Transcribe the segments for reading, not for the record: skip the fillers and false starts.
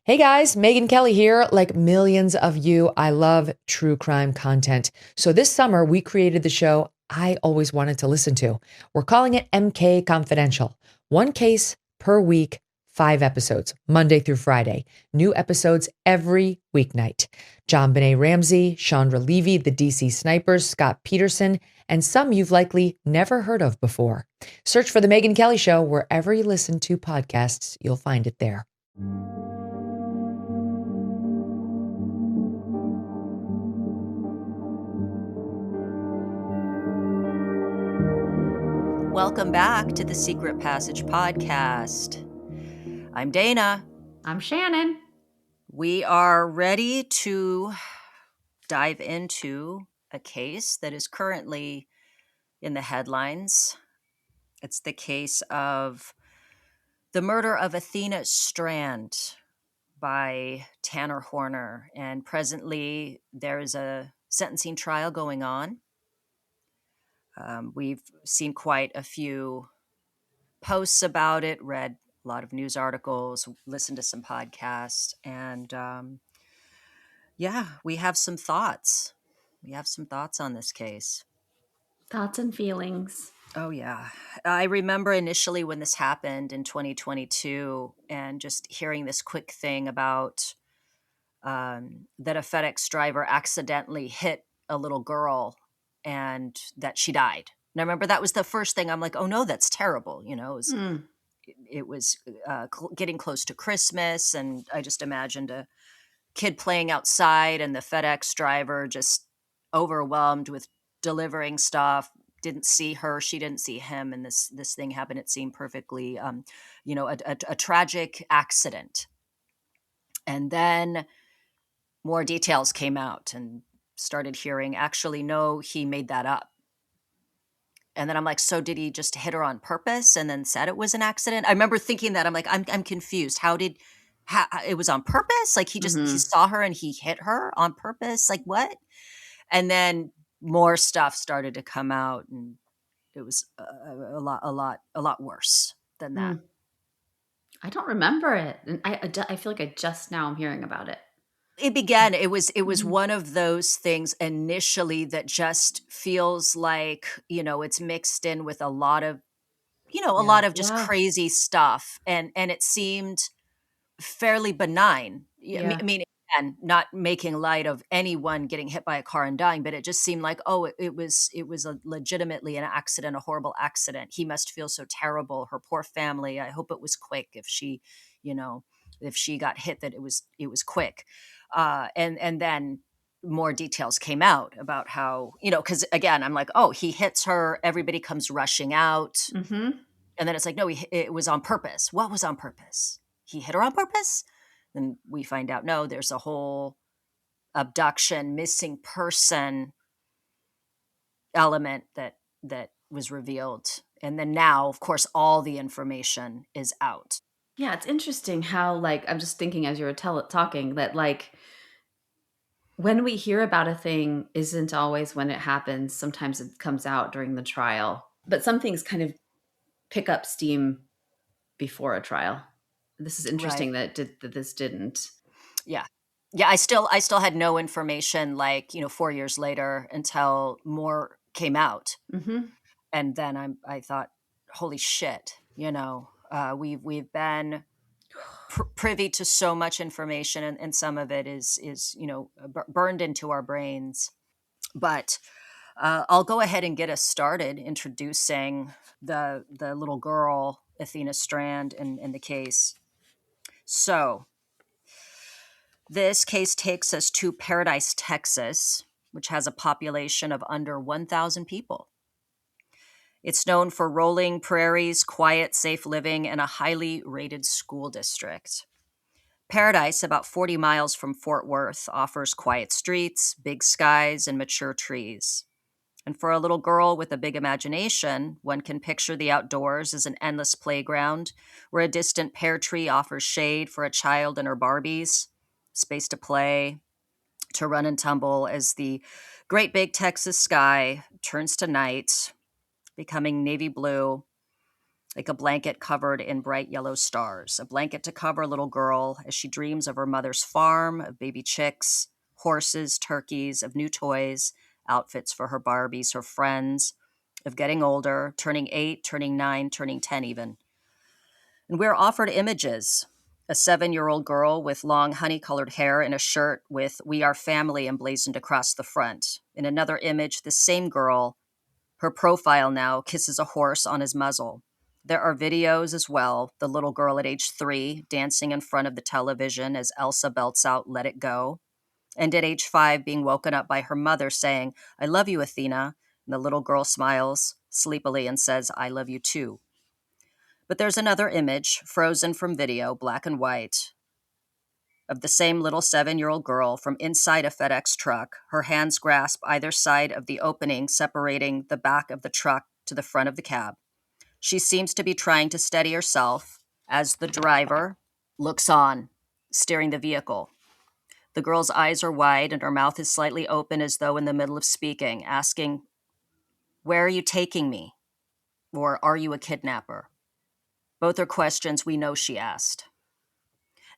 Hey guys, Megan Kelly here. Like millions of you, I love true crime content. So this summer, we created the show I always wanted to listen to. We're calling it MK Confidential. One case per week, 5 episodes, Monday through Friday. New episodes every weeknight. John Benet Ramsey, Chandra Levy, the DC Snipers, Scott Peterson, and some you've likely never heard of before. Search for The Megan Kelly Show wherever you listen to podcasts. You'll find it there. Welcome back to the Secret Passage podcast. I'm Dana. I'm Shannon. We are ready to dive into a case that is currently in the headlines. It's the case of the murder of Athena Strand by Tanner Horner. And presently, there is a sentencing trial going on. We've seen quite a few posts about it, read a lot of news articles, listened to some podcasts, and yeah, we have some thoughts. We have some thoughts on this case. Thoughts and feelings. Oh, yeah. I remember initially when this happened in 2022 and just hearing this quick thing about that a FedEx driver accidentally hit a little girl and that she died. And I remember that was the first thing I'm like, oh no, that's terrible. You know, it was getting close to Christmas, and I just imagined a kid playing outside and the FedEx driver just overwhelmed with delivering stuff, didn't see her, she didn't see him, and this thing happened. It seemed perfectly a tragic accident. And then more details came out and started hearing, actually no, he made that up. And then I'm like, so did he just hit her on purpose and then said it was an accident? I remember thinking that. I'm like, I'm confused. How it was on purpose? Like he saw her and he hit her on purpose? Like what? And then more stuff started to come out, and it was a lot worse than that. I don't remember it, and I feel like I just now am hearing about it. It was one of those things initially that just feels like, it's mixed in with a lot of just Yeah. crazy stuff, and it seemed fairly benign. Yeah. I mean, again, not making light of anyone getting hit by a car and dying, but it just seemed like, oh, it was legitimately an accident, a horrible accident. He must feel so terrible. Her poor family. I hope it was quick. You know, if she got hit, that it was quick. And then more details came out about how, because again, I'm like, oh, he hits her. Everybody comes rushing out. Mm-hmm. And then it's like, no, it was on purpose. What was on purpose? He hit her on purpose? Then we find out, no, there's a whole abduction, missing person element that was revealed. And then now, of course, all the information is out. Yeah, it's interesting how, like, I'm just thinking as you were talking that, like, when we hear about a thing isn't always when it happens. Sometimes it comes out during the trial, but some things kind of pick up steam before a trial. This is interesting Right. that this didn't. Yeah. Yeah. I still had no information, like, 4 years later, until more came out. Mm-hmm. And then I thought, holy shit, we've been privy to so much information, and some of it is burned into our brains. But I'll go ahead and get us started introducing the little girl, Athena Strand, in the case. So this case takes us to Paradise, Texas, which has a population of under 1,000 people. It's known for rolling prairies, quiet, safe living, and a highly rated school district. Paradise, about 40 miles from Fort Worth, offers quiet streets, big skies, and mature trees. And for a little girl with a big imagination, one can picture the outdoors as an endless playground where a distant pear tree offers shade for a child and her Barbies, space to play, to run and tumble as the great big Texas sky turns to night, becoming navy blue, like a blanket covered in bright yellow stars, a blanket to cover a little girl as she dreams of her mother's farm, of baby chicks, horses, turkeys, of new toys, outfits for her Barbies, her friends, of getting older, turning 8, turning 9, turning 10 even. And we're offered images. A 7-year-old girl with long honey-colored hair in a shirt with "We Are Family" emblazoned across the front. In another image, the same girl, her profile now, kisses a horse on his muzzle. There are videos as well. The little girl at age 3 dancing in front of the television as Elsa belts out "Let It Go." And at age 5 being woken up by her mother saying, "I love you, Athena." And the little girl smiles sleepily and says, "I love you too." But there's another image, frozen from video, black and white, of the same little 7-year-old girl from inside a FedEx truck. Her hands grasp either side of the opening separating the back of the truck to the front of the cab. She seems to be trying to steady herself as the driver looks on, steering the vehicle. The girl's eyes are wide and her mouth is slightly open as though in the middle of speaking, asking, "Where are you taking me?" Or "Are you a kidnapper?" Both are questions we know she asked.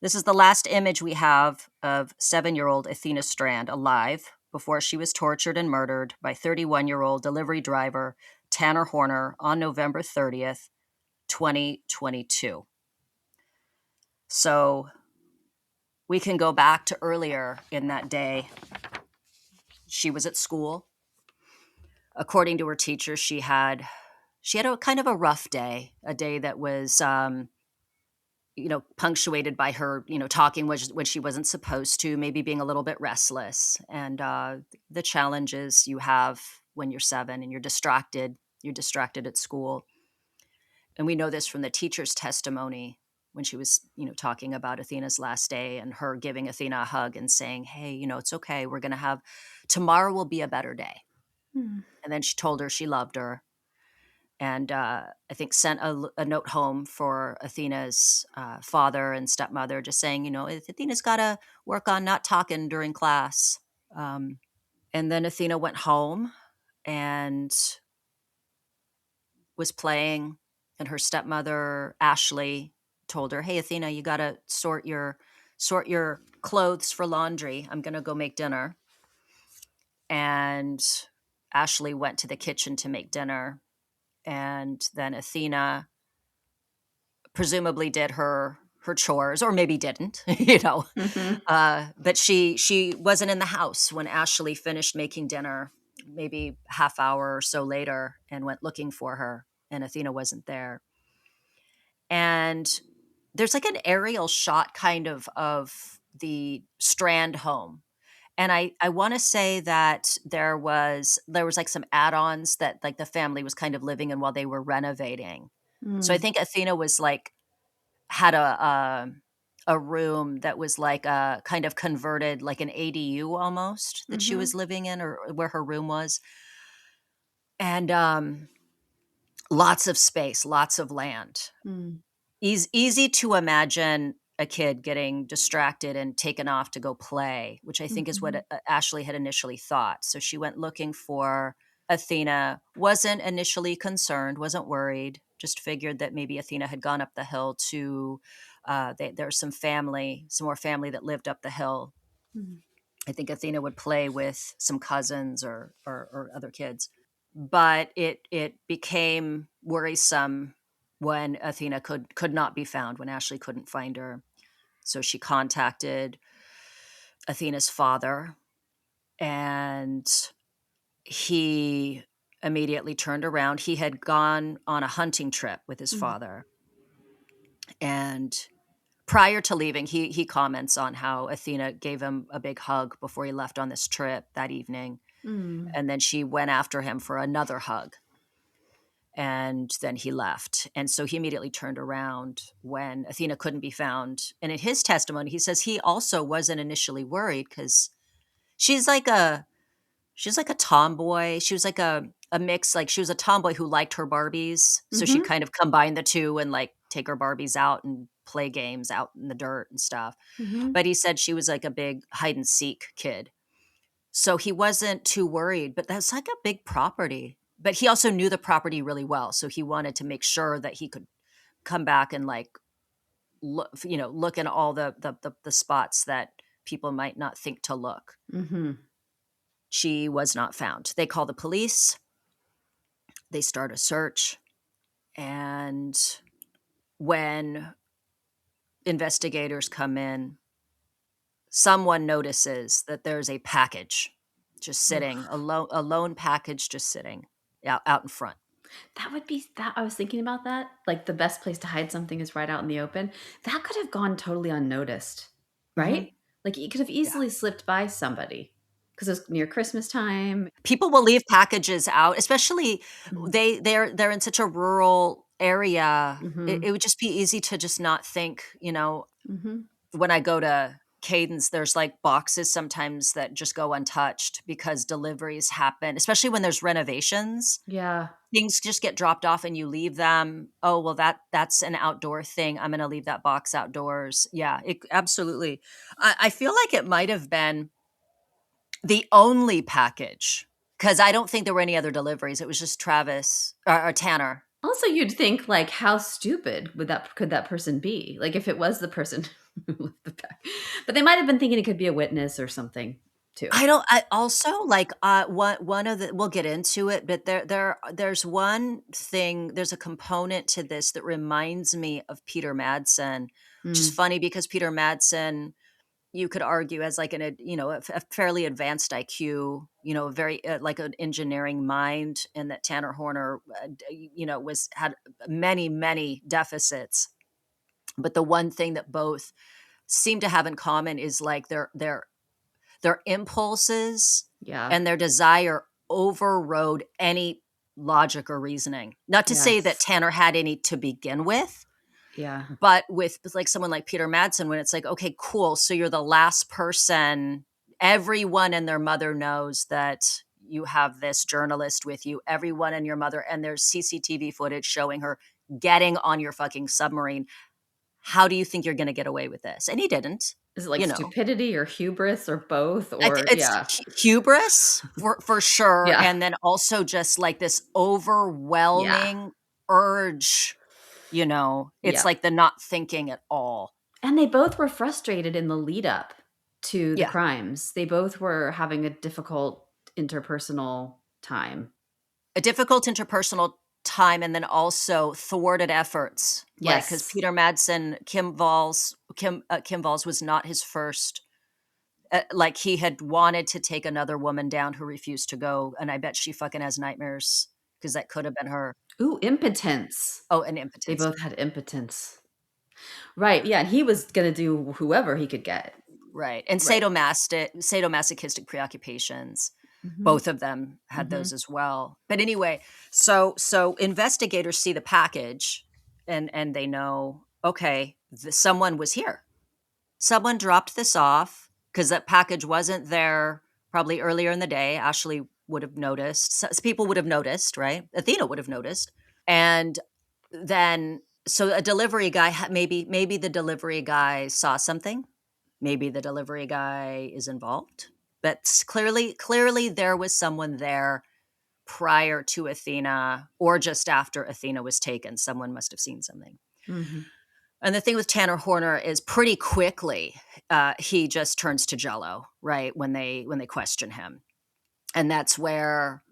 This is the last image we have of 7-year-old Athena Strand alive before she was tortured and murdered by 31-year-old delivery driver Tanner Horner on November 30th, 2022. So we can go back to earlier in that day. She was at school. According to her teacher, she had a kind of a rough day, a day that was punctuated by her, talking when she wasn't supposed to, maybe being a little bit restless. And the challenges you have when you're 7 and you're distracted at school. And we know this from the teacher's testimony when she was, talking about Athena's last day and her giving Athena a hug and saying, "Hey, it's okay. Tomorrow will be a better day." Mm. And then she told her she loved her. And I think sent a note home for Athena's father and stepmother, just saying, Athena's got to work on not talking during class. And then Athena went home and was playing, and her stepmother, Ashley, told her, "Hey, Athena, you got to sort your clothes for laundry. I'm going to go make dinner." And Ashley went to the kitchen to make dinner. And then Athena presumably did her chores, or maybe didn't, Mhm. but she wasn't in the house when Ashley finished making dinner, maybe half hour or so later, and went looking for her, and Athena wasn't there. And there's like an aerial shot kind of the Strand home. And I want to say that there was like some add-ons that like the family was kind of living in while they were renovating. So I Mm. think Athena was like had a room that was like a kind of converted, like an ADU almost, that she Mhm. was living in, or where her room was. And lots of space, lots of land. Mm. Easy to imagine a kid getting distracted and taken off to go play, which I think is what Mhm. Ashley had initially thought. So she went looking for Athena, wasn't initially concerned, wasn't worried, just figured that maybe Athena had gone up the hill to, there's some more family that lived up the hill. Mm. I think Athena would play with some cousins or other kids. But it became worrisome when Athena could not be found, when Ashley couldn't find her. So she contacted Athena's father, and he immediately turned around. He had gone on a hunting trip with his Mm. father, and prior to leaving, he comments on how Athena gave him a big hug before he left on this trip that evening, Mm. and then she went after him for another hug. And then he left. And so he immediately turned around when Athena couldn't be found. And in his testimony, he says he also wasn't initially worried because she's like a tomboy. She was like a mix, like she was a tomboy who liked her Barbies. So she Mhm. kind of combined the two and like take her Barbies out and play games out in the dirt and stuff. Mhm. But he said she was like a big hide and seek kid. So he wasn't too worried, but that's like a big property but he also knew the property really well. So he wanted to make sure that he could come back and like, look in all the spots that people might not think to look. Mm-hmm. She was not found. They call the police. They start a search. And when investigators come in, someone notices that there's a package just sitting, a lone package just sitting out in front. That would be that. I was thinking about that. Like the best place to hide something is right out in the open. That could have gone totally unnoticed, Mm-hmm. right? Like it could have Yeah. easily slipped by somebody because it was near Christmas time. People will leave packages out, especially Mhm. they're in such a rural area. Mhm. It would just be easy to just not think, Mhm. when I go to Cadence, there's like boxes sometimes that just go untouched because deliveries happen, especially when there's renovations. Yeah. Things just get dropped off and you leave them. Oh, well, that's an outdoor thing. I'm going to leave that box outdoors. Yeah, absolutely. I feel like it might have been the only package because I don't think there were any other deliveries. It was just Travis or Tanner. Also, you'd think like, how stupid could that person be? Like, if it was the person who left the pack, but they might have been thinking it could be a witness or something too. I also like one of the we'll get into it, but there's one thing, there's a component to this that reminds me of Peter Madsen, which is Mm. funny because Peter Madsen, you could argue as like a fairly advanced IQ, very like an engineering mind, and that Tanner Horner, was had many deficits. But the one thing that both seem to have in common is like their impulses Yeah. and their desire overrode any logic or reasoning. Not to say that Yes. Tanner had any to begin with, Yeah. but with like someone like Peter Madsen, when it's like, okay, cool. So you're the last person. Everyone and their mother knows that you have this journalist with you. Everyone and your mother, and there's CCTV footage showing her getting on your fucking submarine. How do you think you're going to get away with this? And he didn't. Is it like You know, stupidity or hubris or both? Or It's yeah. hubris for sure, Yeah. and then also just like this Yeah. overwhelming urge, it's Yeah. like the not thinking at all. And they both were frustrated in the lead up to the Yeah, crimes. They both were having a difficult interpersonal time. a difficult interpersonal time, and then also thwarted efforts, like because Yes. Peter Madsen, Kim Valls was not his first. Like he had wanted to take another woman down who refused to go, and I bet she fucking has nightmares because that could have been her. Ooh, impotence. Oh, and They impotence. both had impotence. Right. Yeah. And he was going to do whoever he could get. Right. And Right. sadomasochistic preoccupations. Mm-hmm. Both of them had Mm-hmm. those as well. But anyway, so investigators see the package and they know, okay, someone was here. Someone dropped this off because that package wasn't there probably earlier in the day. Ashley would have noticed. People would have noticed, right? Athena would have noticed. And then so a delivery guy maybe the delivery guy saw something. Maybe the delivery guy is involved. But clearly there was someone there prior to Athena or just after Athena was taken. Someone must have seen something. Mm-hmm. And the thing with Tanner Horner is pretty quickly he just turns to jello, right? When they question him. And that's where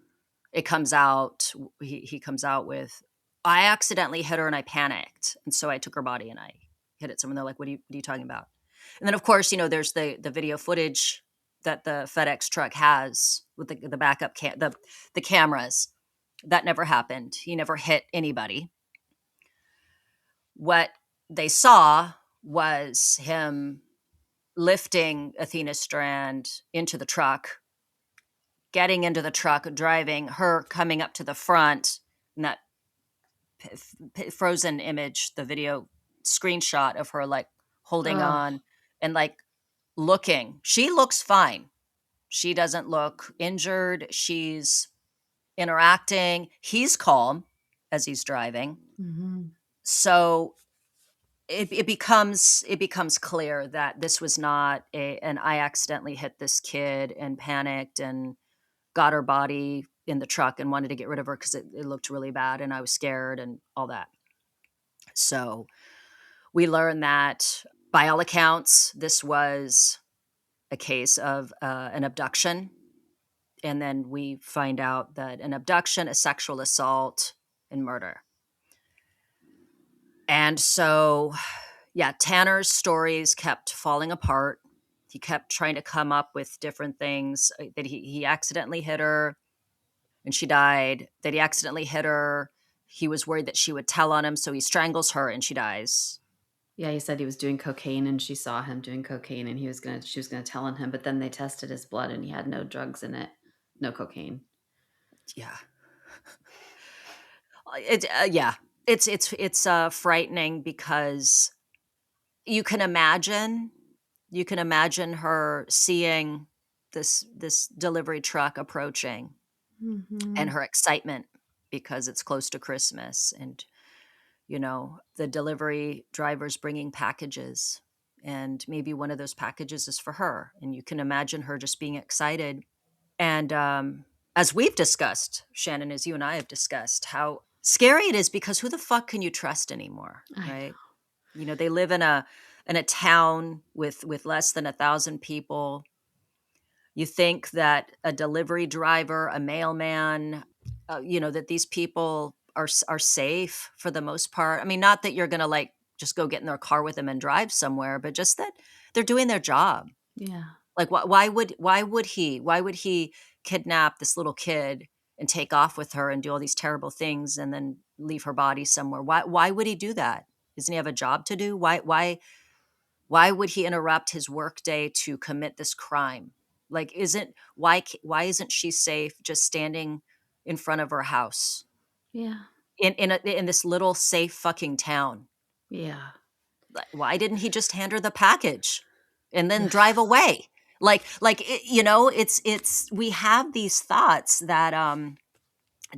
it comes out. He comes out with, I accidentally hit her and I panicked. And so I took her body and I hit it. Someone, they're like, what are you talking about? And then of course, there's the video footage that the FedEx truck has with the backup the cameras. That never happened. He never hit anybody. What they saw was him lifting Athena Strand into the truck, getting into the truck, driving her, coming up to the front, and that frozen image, the video screenshot of her like holding Oh. on and like looking. She looks fine. She doesn't look injured. She's interacting. He's calm as he's driving. Mm-hmm. So it becomes clear that this was not an I accidentally hit this kid and panicked and got her body in the truck and wanted to get rid of her because it looked really bad and I was scared and all that. So we learned that by all accounts, this was a case of an abduction. And then we find out that an abduction, a sexual assault, and murder. And so, yeah, Tanner's stories kept falling apart. He kept trying to come up with different things that he accidentally hit her and she died, that he accidentally hit her. He was worried that she would tell on him, so he strangles her and she dies. Yeah, he said he was doing cocaine and she saw him doing cocaine and she was gonna tell on him, but then they tested his blood and he had no drugs in it, no cocaine. Yeah. Yeah. It's frightening because you can imagine her seeing this delivery truck approaching and her excitement because it's close to Christmas and the delivery driver's bringing packages and maybe one of those packages is for her and you can imagine her just being excited and as we've discussed, Shannon, as you and I have discussed, how scary it is because who the fuck can you trust anymore, I right? They live in a town with less than 1,000 people. You think that a delivery driver, a mailman, that these people are safe for the most part. I mean, not that you're going to like just go get in their car with them and drive somewhere, but just that they're doing their job. Yeah. Like, why would he kidnap this little kid and take off with her and do all these terrible things and then leave her body somewhere? Why would he do that? Doesn't he have a job to do? Why would he interrupt his workday to commit this crime? Like, why isn't she safe just standing in front of her house Yeah. in this little safe fucking town? Yeah. Like, why didn't he just hand her the package and then drive away? It's we have these thoughts that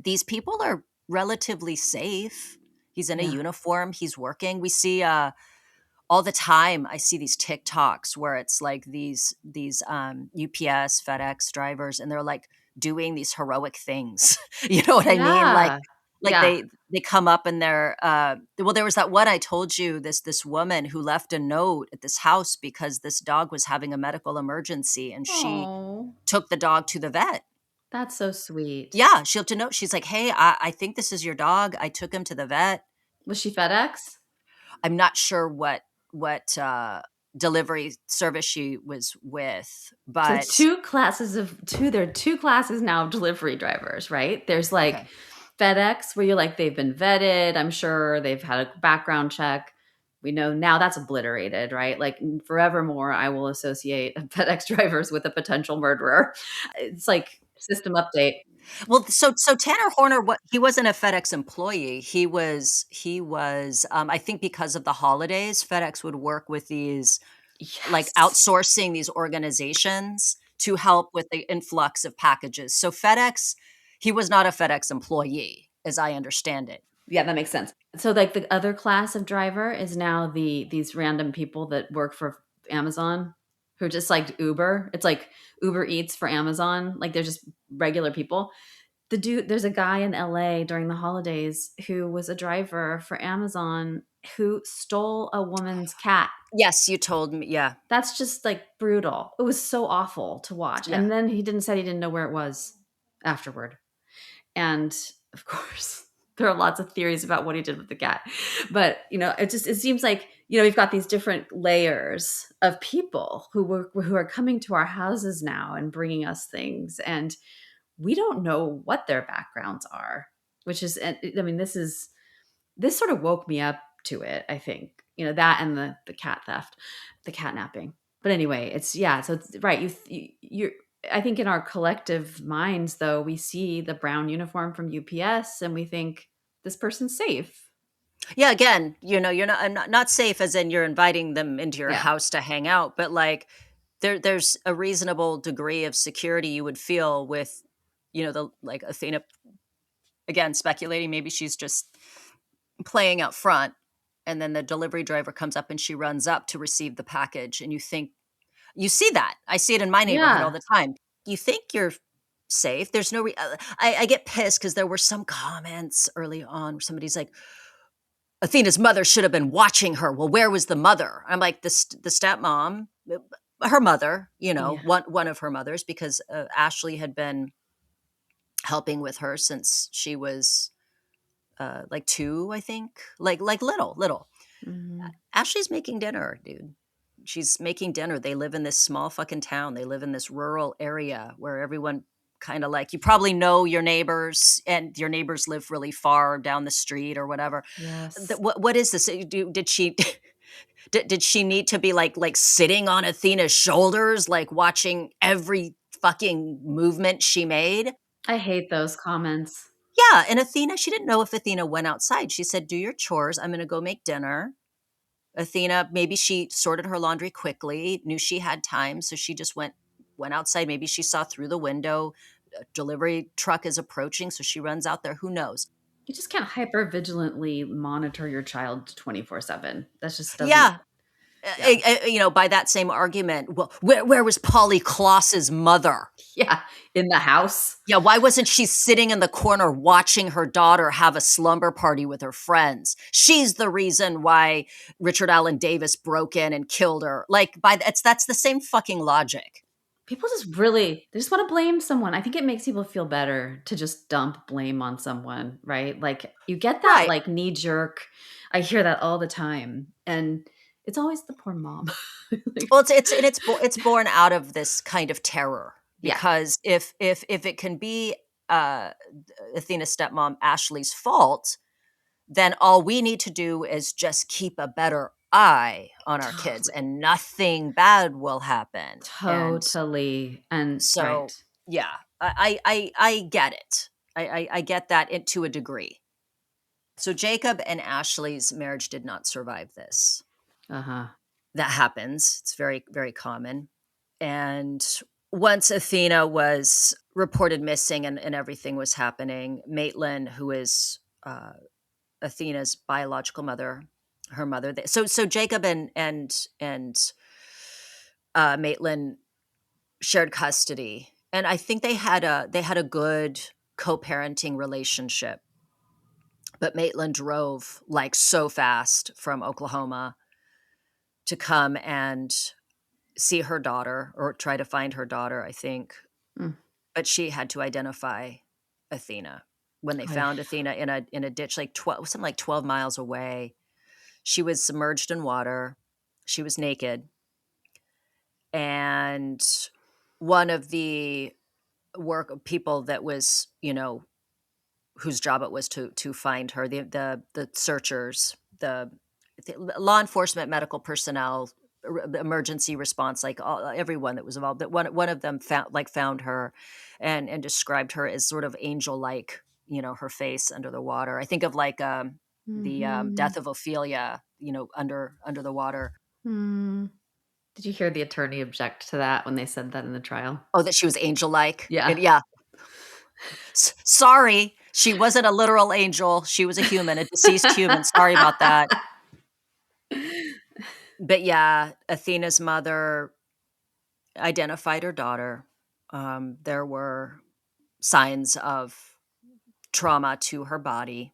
these people are relatively safe. He's in a Yeah. uniform, he's working. We see all the time I see these TikToks where it's like these UPS, FedEx drivers, and they're like doing these heroic things. You know what I mean? Yeah. Like Yeah. they come up and they're well, there was that one I told you, this woman who left a note at this house because this dog was having a medical emergency and she Oh, took the dog to the vet. that's so sweet. Yeah, she left a note. She's like, "Hey, I think this is your dog. I took him to the vet." Was she FedEx? I'm not sure what delivery service she was with, So but there are two classes now of delivery drivers, right? There's like okay. FedEx where you're like, they've been vetted. I'm sure they've had a background check. We know now that's obliterated, right? Like forevermore, I will associate FedEx drivers with a potential murderer. It's like system update. Well, so Tanner Horner, what he wasn't a FedEx employee. He was I think because of the holidays, FedEx would work with these like Yes. outsourcing these organizations to help with the influx of packages. So FedEx, he was not a FedEx employee, as I understand it. Yeah, that makes sense. So like the other class of driver is now these random people that work for Amazon who are just like Uber. It's like Uber Eats for Amazon. Like they're just regular people. There's a guy in LA during the holidays who was a driver for Amazon who stole a woman's cat. Yes, you told me. Yeah, That's just like brutal. It was so awful to watch. yeah. And then he didn't know where it was afterward. And of course, there are lots of theories about what he did with the cat. But, it seems like, we've got these different layers of people who are coming to our houses now and bringing us things, and we don't know what their backgrounds are, which is, I mean, this sort of woke me up to it, I think. That and the cat theft, the catnapping. But anyway, so it's right. You're I think in our collective minds, though, we see the brown uniform from UPS and we think this person's safe. Yeah, again, you're not safe as in you're inviting them into your Yeah. house to hang out, but like there's a reasonable degree of security you would feel with, the like Athena, again, speculating maybe she's just playing out front and then the delivery driver comes up and she runs up to receive the package and you see that. I see it in my neighborhood all Yeah. the time. You think you're safe. There's no I get pissed because there were some comments early on where somebody's like, Athena's mother should have been watching her. Well, where was the mother? I'm like, the stepmom, her mother, Yeah. one of her mothers, because Ashley had been helping with her since she was like 2, I think, like little. Mm-hmm. Ashley's making dinner, dude. She's making dinner. They live in this small fucking town. They live in this rural area where everyone kind of like, you probably know your neighbors, and your neighbors live really far down the street or whatever. Yes. What is this? Did she did she need to be like sitting on Athena's shoulders, like watching every fucking movement she made? I hate those comments. Yeah, and Athena, she didn't know if Athena went outside. She said, "Do your chores. I'm going to go make dinner." Athena, maybe she sorted her laundry quickly, knew she had time, so she just went outside. Maybe she saw through the window a delivery truck is approaching, so she runs out there. Who knows? You just can't hyper vigilantly monitor your child 24/7. That just doesn't. Yeah, Yeah. By that same argument, well, where was Polly Kloss's mother? Yeah. In the house. Yeah, why wasn't she sitting in the corner watching her daughter have a slumber party with her friends? She's the reason why Richard Allen Davis broke in and killed her. Like, that's the same fucking logic. People they just want to blame someone. I think it makes people feel better to just dump blame on someone, right? Like you get that Right. like knee jerk. I hear that all the time. And it's always the poor mom. Like, Well, it's born out of this kind of terror, yeah. because if it can be uh, Athena's stepmom Ashley's fault, then all we need to do is just keep a better eye on our kids, Totally. and nothing bad will happen. And Totally. And so, right. yeah, I get it. I get that to a degree. So Jacob and Ashley's marriage did not survive this. Uh-huh. That happens. It's very, very common. And once Athena was reported missing, and everything was happening, Maitland, who is Athena's biological mother, her mother. So Jacob and Maitland shared custody, and I think they had a good co-parenting relationship. But Maitland drove like so fast from Oklahoma to come and see her daughter, or try to find her daughter, I think. Mm. But she had to identify Athena. When they Oy. found Athena in a ditch, like 12 miles away, she was submerged in water. She was naked. And one of the work people that was, whose job it was to find her, the searchers, the law enforcement, medical personnel, emergency response, like everyone that was involved, that one of them found her and described her as sort of angel like, her face under the water. I think of like the Mm-hmm. death of Ophelia, under the water. Mm. Did you hear the attorney object to that when they said that in the trial? Oh, that she was angel like. Yeah. Yeah. Sorry, she wasn't a literal angel. She was a human, a deceased human. Sorry about that. But yeah, Athena's mother identified her daughter. There were signs of trauma to her body.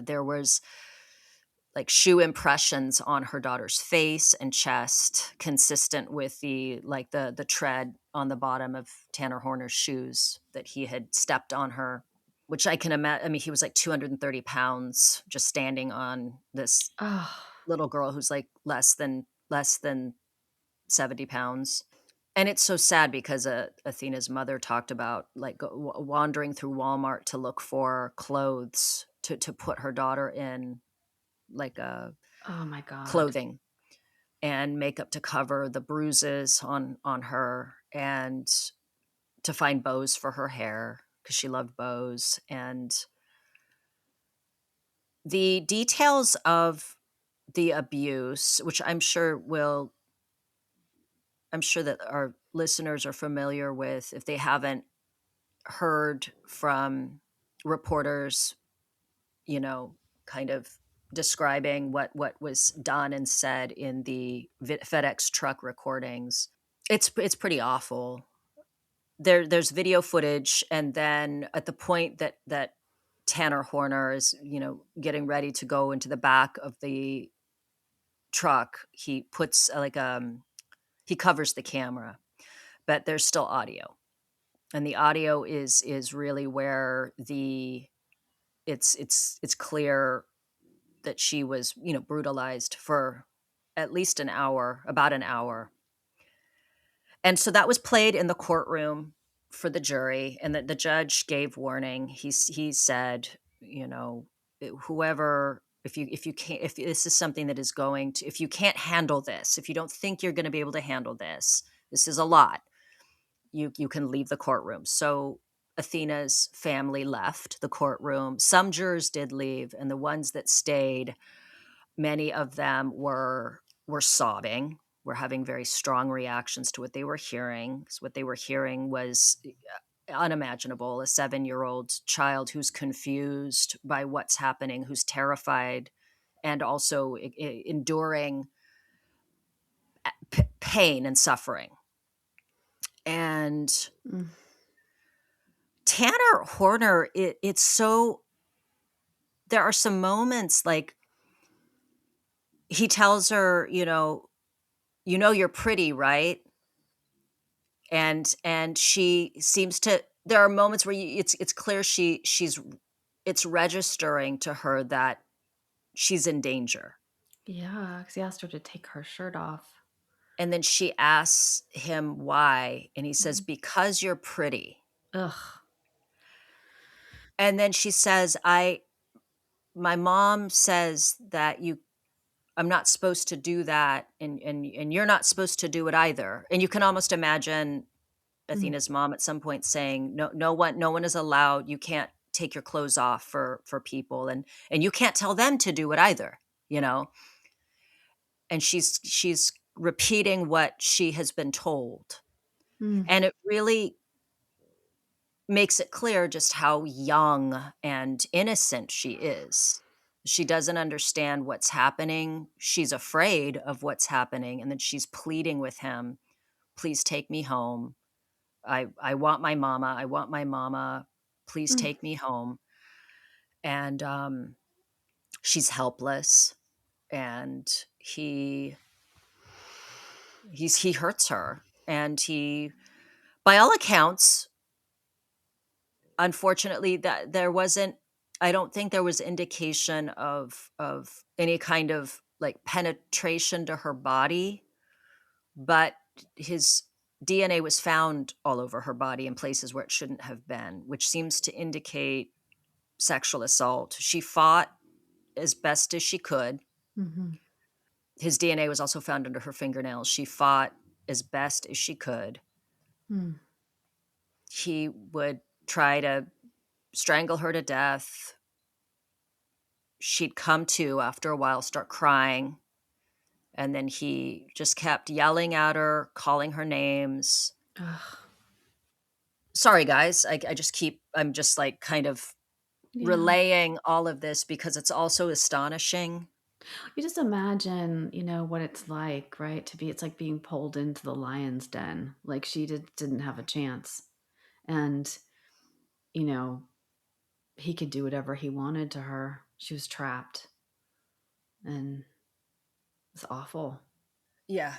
There was like shoe impressions on her daughter's face and chest, consistent with the tread on the bottom of Tanner Horner's shoes that he had stepped on her, which I can imagine. I mean, he was like 230 pounds just standing on this Oh. little girl who's like less than 70 pounds. And it's so sad because Athena's mother talked about like wandering through Walmart to look for clothes to put her daughter in, like Oh my God. clothing and makeup to cover the bruises on her, and to find bows for her hair because she loved bows. And the details of the abuse, which I'm sure that our listeners are familiar with if they haven't heard from reporters, kind of describing what was done and said in the FedEx truck recordings. It's pretty awful. there's video footage, and then at the point that Tanner Horner is, getting ready to go into the back of the truck, he puts he covers the camera, but there's still audio. And the audio is really where it's clear that she was, brutalized for at least an hour, about an hour. And so that was played in the courtroom for the jury, and the judge gave warning. He said, whoever, if you can't, if this is something that is going to, if you can't handle this, if you don't think you're going to be able to handle this, this is a lot, you can leave the courtroom. So Athena's family left the courtroom. Some jurors did leave, and the ones that stayed, many of them were sobbing, were having very strong reactions to what they were hearing. Because what they were hearing was unimaginable. A 7-year-old child who's confused by what's happening, who's terrified, and also enduring pain and suffering. And Mm. Tanner Horner, it's so, there are some moments like he tells her, you're pretty, right? And she seems to, there are moments where it's clear it's registering to her that she's in danger. Yeah, because he asked her to take her shirt off. And then she asks him why, and he says, Mhm. because you're pretty. Ugh. And then she says, my mom says that I'm not supposed to do that, and you're not supposed to do it either. And you can almost imagine Mm. Athena's mom at some point saying, no one is allowed. You can't take your clothes off for people, and you can't tell them to do it either, And she's repeating what she has been told. Mm. And it really makes it clear just how young and innocent she is. She doesn't understand what's happening. She's afraid of what's happening. And then she's pleading with him, please take me home. I want my mama. I want my mama. Please Mm. take me home. And she's helpless. And he hurts her. And he, by all accounts, unfortunately, that there wasn't, I don't think there was indication of any kind of like penetration to her body, but his DNA was found all over her body in places where it shouldn't have been, which seems to indicate sexual assault. She fought as best as she could. Mhm. His DNA was also found under her fingernails. She fought as best as she could. Mm. He would try to strangle her to death. She'd come to after a while, start crying. And then he just kept yelling at her, calling her names. Ugh. Sorry, guys. I'm just like kind of Yeah. relaying all of this because it's also astonishing. You just imagine, what it's like, right? It's like being pulled into the lion's den. Like she didn't have a chance. And, you know, he could do whatever he wanted to her. She was trapped. And it's awful. Yeah.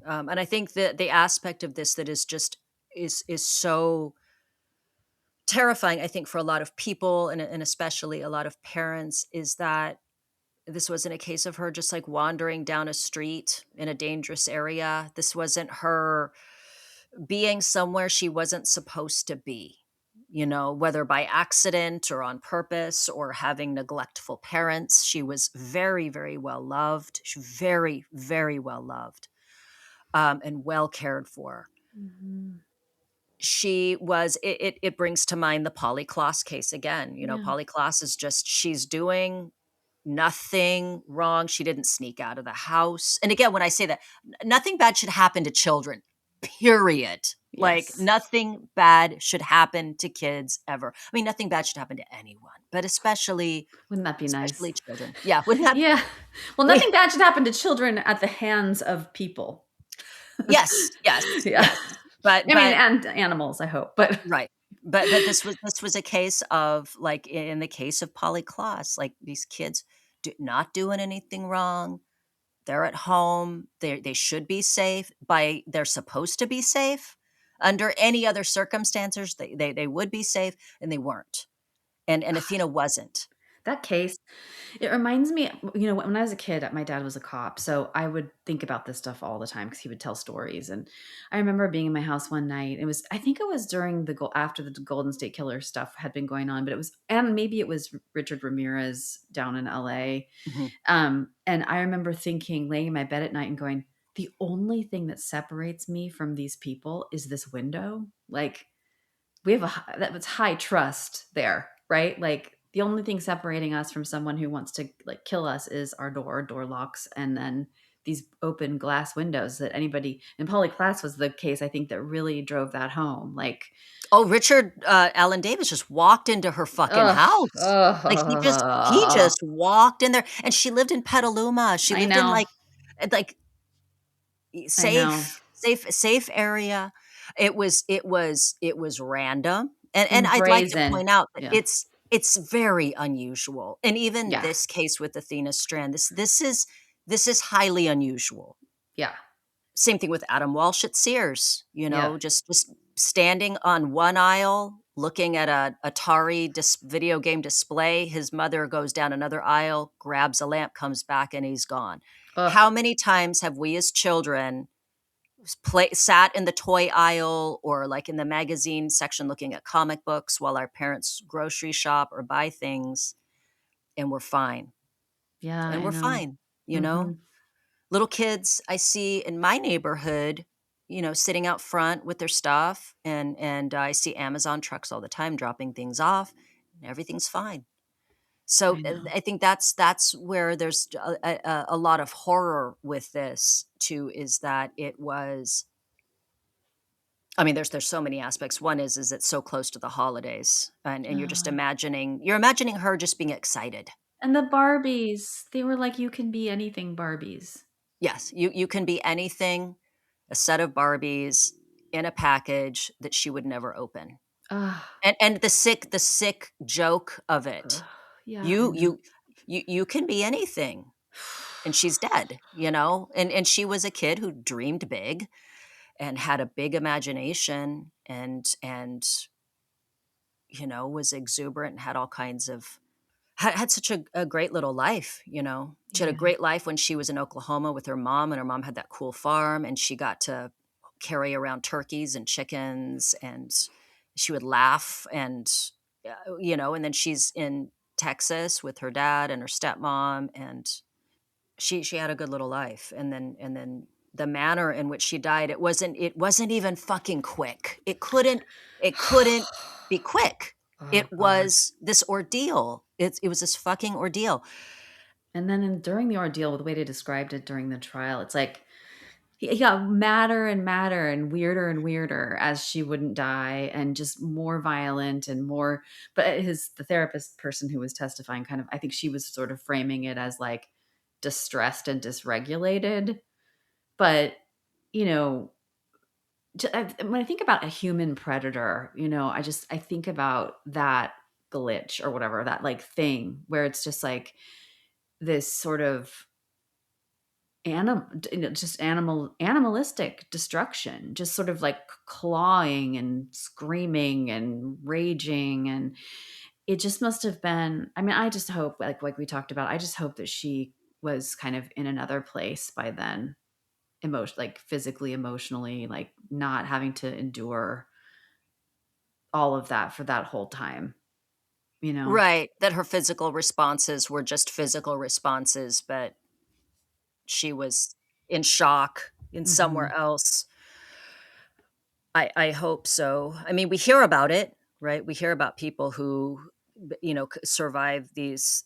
And I think that the aspect of this that is just is so terrifying, I think, for a lot of people and especially a lot of parents, is that this wasn't a case of her just like wandering down a street in a dangerous area. This wasn't her being somewhere she wasn't supposed to be, whether by accident or on purpose or having neglectful parents. She was very, very well loved. She very, very well loved, and well cared for. Mhm. She was, it brings to mind the Polly Klaas case again. Yeah. Polly Klaas is just, she's doing nothing wrong. She didn't sneak out of the house. And again, when I say that, nothing bad should happen to children, period. Like Yes. nothing bad should happen to kids ever. I mean, nothing bad should happen to anyone, but especially Wouldn't that be nice? children. Yeah. Wouldn't that Yeah. Well, be? nothing bad should happen to children at the hands of people. Yes. Yes. Yeah. Yes. But I mean, and animals, I hope, but right. But this was a case of, like, in the case of Polly Klaas, like, these kids not doing anything wrong. They're at home. They should be safe. They're supposed to be safe. Under any other circumstances, they would be safe, and they weren't. And Athena wasn't. that case, it reminds me, when I was a kid, my dad was a cop, so I would think about this stuff all the time because he would tell stories. And I remember being in my house one night. I think it was during after the Golden State Killer stuff had been going on, but and maybe it was Richard Ramirez down in LA. Mhm. And I remember laying in my bed at night and going, the only thing that separates me from these people is this window. Like, we have that was high trust there, right? Like, the only thing separating us from someone who wants to, like, kill us is our door locks, and then these open glass windows that anybody, and Polly Klaas was the case, I think, that really drove that home. Like, Oh, Richard Allen Davis just walked into her fucking ugh, house. Like, he just ugh, walked in there, and she lived in Petaluma. She I lived in, know, like, I know. safe area. It was random, and And I'd like to brazen. point out that Yeah. it's very unusual, and even Yeah. this case with Athena Strand, this is highly unusual. Yeah. Same thing with Adam Walsh at Sears, Yeah. just standing on one aisle, looking at a Atari video game display. His mother goes down another aisle, grabs a lamp, comes back, and he's gone. Ugh. How many times have we as children sat in the toy aisle or, like, in the magazine section looking at comic books while our parents grocery shop or buy things, and we're fine? Yeah, And I we're know. fine, you know? Mhm. Little kids I see in my neighborhood, sitting out front with their stuff, and I see Amazon trucks all the time dropping things off, and everything's fine. So I know. I think that's where there's a lot of horror with this too, is that it was. I mean, there's so many aspects. One is it's so close to the holidays, and Ugh. you're imagining her just being excited. And the Barbies, they were like, "You can be anything Barbies." Yes, you can be anything, a set of Barbies in a package that she would never open. Ugh. And the sick joke of Ugh. it. Yeah, I You know. you you can be anything, and she's dead. And she was a kid who dreamed big and had a big imagination, and was exuberant and had all kinds of had such a great little life. She had a Yeah. great life when she was in Oklahoma with her mom, and her mom had that cool farm, and she got to carry around turkeys and chickens, and she would laugh, and then she's in Texas with her dad and her stepmom, and she had a good little life. And then the manner in which she died, it wasn't even fucking quick. It couldn't be quick. Oh It god. was this ordeal. It was this fucking ordeal. And then during the ordeal, the way they described it during the trial, it's like he got madder and madder and weirder as she wouldn't die, and just more violent and more. But the therapist person who was testifying, kind of, I think she was sort of framing it as like distressed and dysregulated. But, you know, when I think about a human predator, I think about that glitch or whatever, that like thing where it's just like this sort of just animalistic destruction, just sort of like clawing and screaming and raging. And it just must have been, I mean, I just hope, like we talked about, I just hope that she was kind of in another place by then, like physically, emotionally, like not having to endure all of that for that whole time, you know? Right. That her physical responses were just physical responses, but she was in shock in somewhere Mhm. else. I hope so. I mean, we hear about it, right? We hear about people who survive these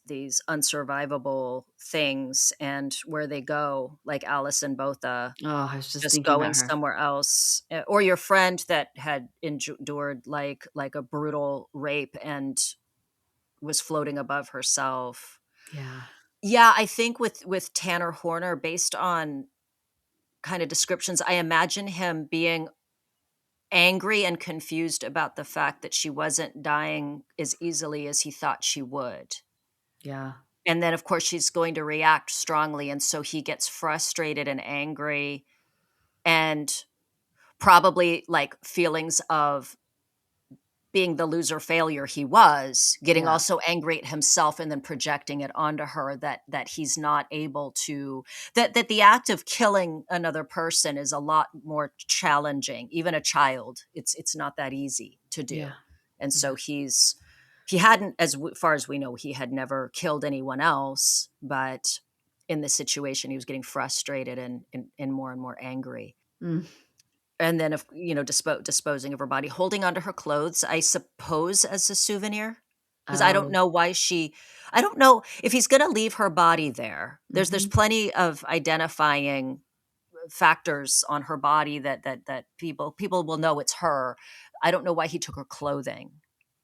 unsurvivable things, and where they go, like Alice and Botha, Oh, I was just just thinking going about her. somewhere else. Or your friend that had endured like a brutal rape and was floating above herself. Yeah. Yeah, I think with Tanner Horner, based on kind of descriptions, I imagine him being angry and confused about the fact that she wasn't dying as easily as he thought she would. Yeah. And then, of course, she's going to react strongly, and so he gets frustrated and angry and probably, like, feelings of being the loser failure he was, getting Yeah. also angry at himself and then projecting it onto her that he's not able to, that the act of killing another person is a lot more challenging, even a child. It's not that easy to do. Yeah. And so Yeah. he hadn't, far as we know, he had never killed anyone else, but in this situation he was getting frustrated and more and more angry. Mm. And then, if disposing of her body, holding onto her clothes, I suppose, as a souvenir, because Oh. I don't know if he's gonna leave her body there. There's Mhm. plenty of identifying factors on her body that people will know it's her. I don't know why he took her clothing.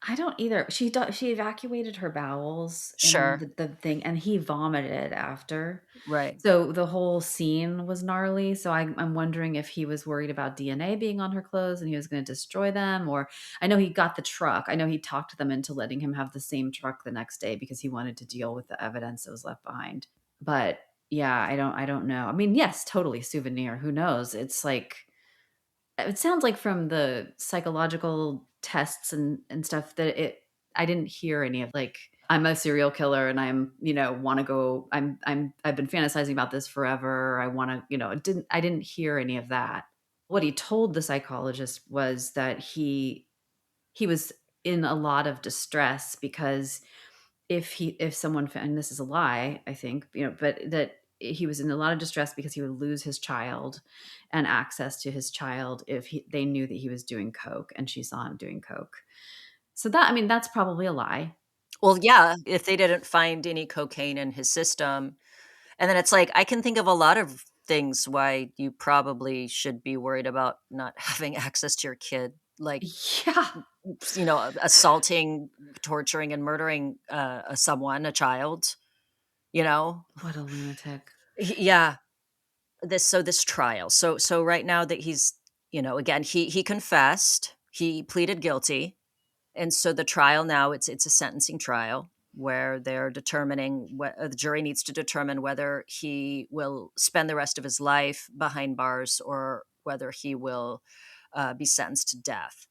I don't either. She evacuated her bowels in Sure. the thing, and he vomited after. Right. So the whole scene was gnarly, so I'm wondering if he was worried about DNA being on her clothes and he was gonna destroy them, or I know he got the truck. I know he talked them into letting him have the same truck the next day because he wanted to deal with the evidence that was left behind. But, yeah, I don't know. I mean, yes, totally souvenir, who knows? It's like it sounds like from the psychological tests and stuff that I didn't hear any of like, "I'm a serial killer and wanna go I've been fantasizing about this forever. I wanna," I didn't hear any of that. What he told the psychologist was that he was in a lot of distress because if someone and this is a lie, I think, but that he was in a lot of distress because he would lose his child and access to his child if they knew that he was doing coke and she saw him doing coke. So that I mean, that's probably a lie. Well, yeah, if they didn't find any cocaine in his system. And then it's like, I can think of a lot of things why you probably should be worried about not having access to your kid, like, Yeah. assaulting, torturing, and murdering, someone, a child, you know? What a lunatic. Yeah, this trial. So right now that he's, again, he confessed, he pleaded guilty, and so the trial now, it's a sentencing trial where they're determining what the jury needs to determine whether he will spend the rest of his life behind bars or whether he will be sentenced to death.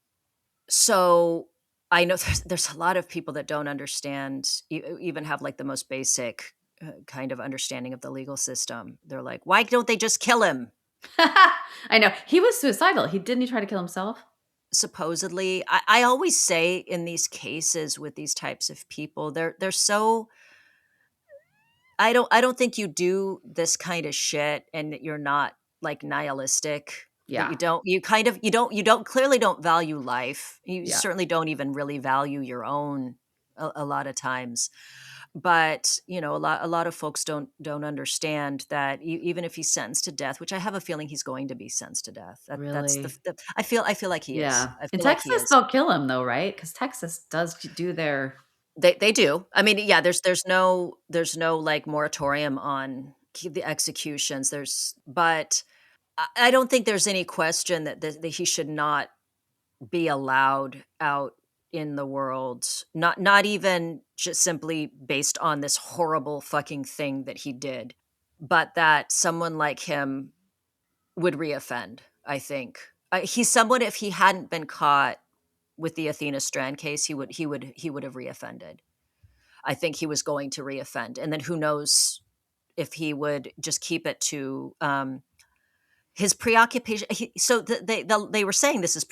So I know there's a lot of people that don't understand, even have like the most basic kind of understanding of the legal system. They're like, why don't they just kill him? I know. He was suicidal. He try to kill himself? Supposedly, I always say in these cases with these types of people, they're so, I don't think you do this kind of shit and that you're not like nihilistic, that Yeah. you don't clearly don't value life. You Yeah. certainly don't even really value your own a lot of times. But, a lot of folks don't understand that even if he's sentenced to death, which I have a feeling he's going to be sentenced to death. That's Really? I feel like he is. Yeah. I In feel like he Texas, is. they'll kill him though, right? Because Texas does do their They do. I mean, yeah, there's no like moratorium on the executions. But I don't think there's any question that he should not be allowed out in the world. Not even just simply based on this horrible fucking thing that he did, but that someone like him would reoffend, I think. He's someone, if he hadn't been caught with the Athena Strand case, he would have reoffended. I think he was going to reoffend. And then who knows if he would just keep it to his preoccupation. So they were saying this is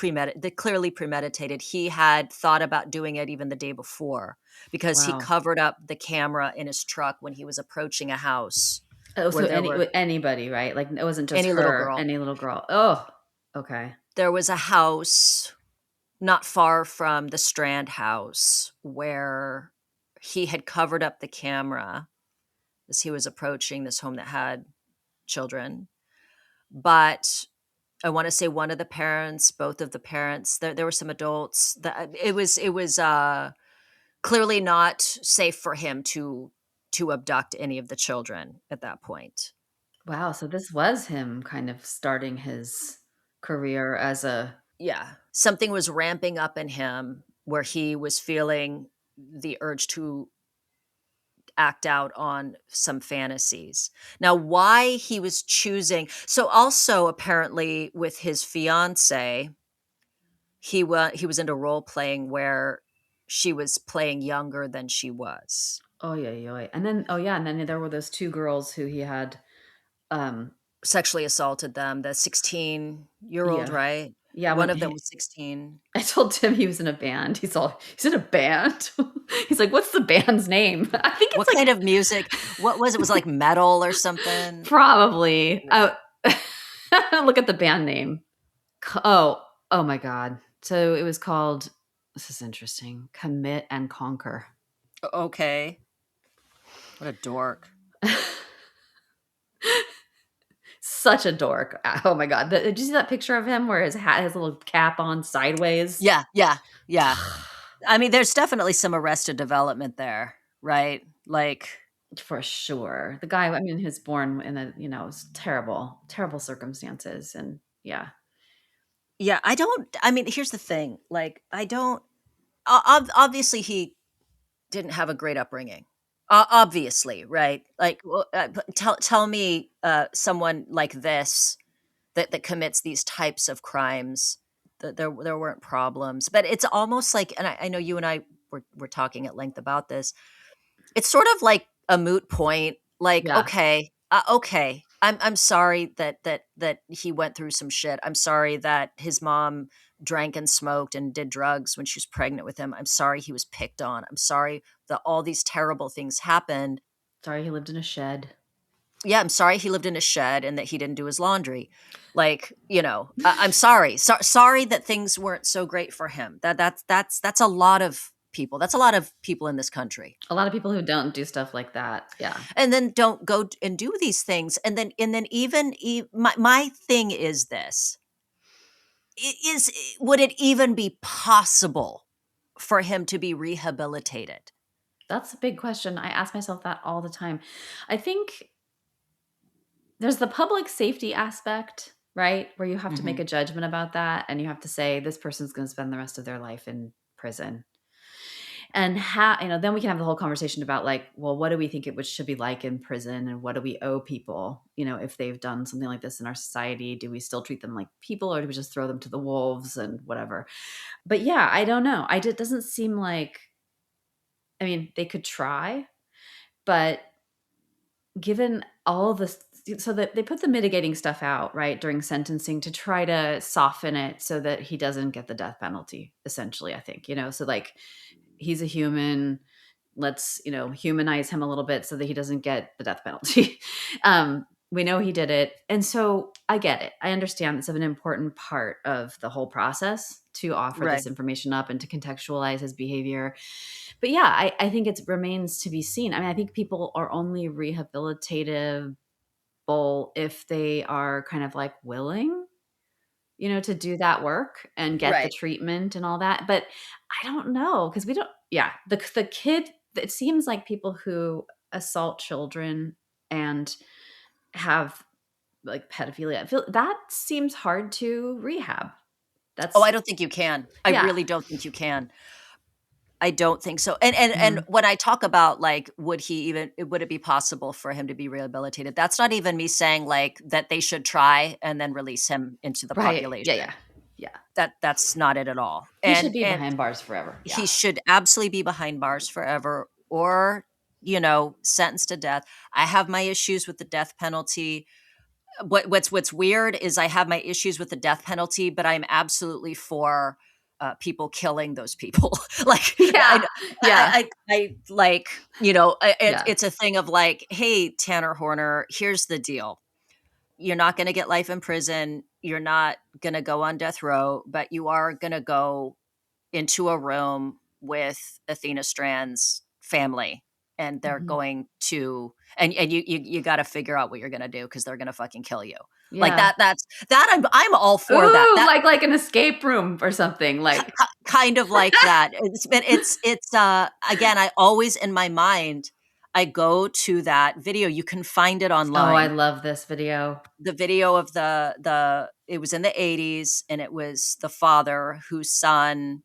clearly premeditated. He had thought about doing it even the day before because he wow. covered up the camera in his truck when he was approaching a house Oh, where so anybody, right? Like, it wasn't just any little her, girl. any little girl. Oh, okay. There was a house not far from the Strand house where he had covered up the camera as he was approaching this home that had children. But I want to say one of the parents, both of the parents, there were some adults that it was clearly not safe for him to abduct any of the children at that point. Wow, so this was him kind of starting his career as a Yeah. Something was ramping up in him where he was feeling the urge to act out on some fantasies. Now, why he was choosing, so also apparently with his fiance, he was into role playing where she was playing younger than she was. Oh yeah, yeah. And then and then there were those two girls who he had um Sexually assaulted them, the 16-year-old, yeah. right? Yeah, One when of them he was 16. I told Tim he was in a band. He's in a band. He's like, "What's the band's name?" I think it's What like kind of music? What was it? Was it like metal or something? probably. Yeah. Oh, look at the band name. Oh, oh my god. So it was called, this is interesting, Commit and Conquer. Okay. What a dork. Such a dork. Oh my god. Did you see that picture of him where his hat has a little cap on sideways? Yeah, yeah, yeah. I mean, there's definitely some Arrested Development there, right? Like, For sure. The guy, I mean, he was born in terrible, terrible circumstances. And yeah. yeah, I mean, here's the thing. Like, I don't, obviously, he didn't have a great upbringing. Obviously, right? Like, but tell me someone like this that commits these types of crimes, that there weren't problems. But it's almost like, and I know you and I were talking at length about this. It's sort of like a moot point. Like, Yeah. okay, okay, I'm sorry that he went through some shit. I'm sorry that his mom drank and smoked and did drugs when she was pregnant with him. I'm sorry he was picked on. I'm sorry that all these terrible things happened. Sorry he lived in a shed. Yeah, I'm sorry he lived in a shed and that he didn't do his laundry. Like, I'm sorry. Sorry that things weren't so great for him. That's a lot of people. That's a lot of people in this country. A lot of people who don't do stuff like that. Yeah. And then don't go and do these things. And then even my thing is this. Would it even be possible for him to be rehabilitated? That's a big question. I ask myself that all the time. I think there's the public safety aspect, right? Where you have to make Mhm. a judgment about that and you have to say this person's going to spend the rest of their life in prison. And then we can have the whole conversation about like, well, what do we think should be like in prison and what do we owe people, if they've done something like this in our society? Do we still treat them like people or do we just throw them to the wolves and whatever? But yeah, I don't know. It doesn't seem like, I mean, they could try, but given all this, so that they put the mitigating stuff out, right, during sentencing to try to soften it so that he doesn't get the death penalty, essentially, I think, so like he's a human, let's, humanize him a little bit so that he doesn't get the death penalty. We know he did it. And so I get it. I understand it's an important part of the whole process to offer Right. this information up and to contextualize his behavior. But yeah, I think it remains to be seen. I mean, I think people are only rehabilitatable if they are kind of like willing, to do that work and get the Right. treatment and all that. But I don't know because we don't. Yeah, the kid. It seems like people who assault children and have like pedophilia, that seems hard to rehab. Oh, That's I don't think you can. I yeah. really don't think you can. I don't think so. And Mhm. when I talk about like, would it be possible for him to be rehabilitated? That's not even me saying like that they should try and then release him into the Right. Yeah. population. Yeah. Yeah. That's not it at all. He should be And behind bars forever. he Yeah. should absolutely be behind bars forever or, sentenced to death. I have my issues with the death penalty. What's weird is I have my issues with the death penalty, but I'm absolutely for people killing those people. Like, Yeah. Yeah. I like, Yeah. it's a thing of like, hey, Tanner Horner, here's the deal. You're not going to get life in prison. You're not going to go on death row, but you are going to go into a room with Athena Strand's family, and they're Mhm. going to, and you got to figure out what you're going to do because they're going to fucking kill you. Like Yeah. I'm all for that. Ooh, That like an escape room or something. Like kind of like that. It's again, I always in my mind, I go to that video. You can find it Oh, I online. love this video. The video of it was in the 80s, and it was the father whose son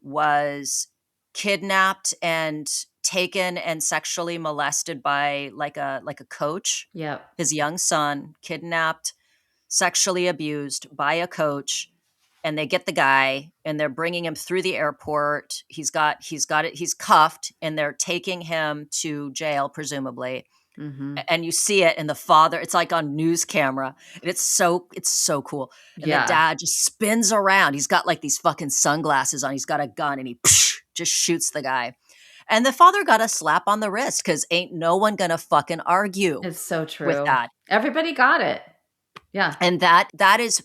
was kidnapped and taken and sexually molested by like a coach. Yep. His young son kidnapped, sexually abused by a coach, and they get the guy and they're bringing him through the airport. He's cuffed, and they're taking him to jail, presumably. Mm-hmm. And you see it, and the father, it's like on news camera, and it's so cool. And the Yeah. dad just spins around. He's got like these fucking sunglasses on. He's got a gun, and he just shoots the guy. And the father got a slap on the wrist, because ain't no one gonna fucking argue It's so with true. that. Everybody got it. Yeah. And that is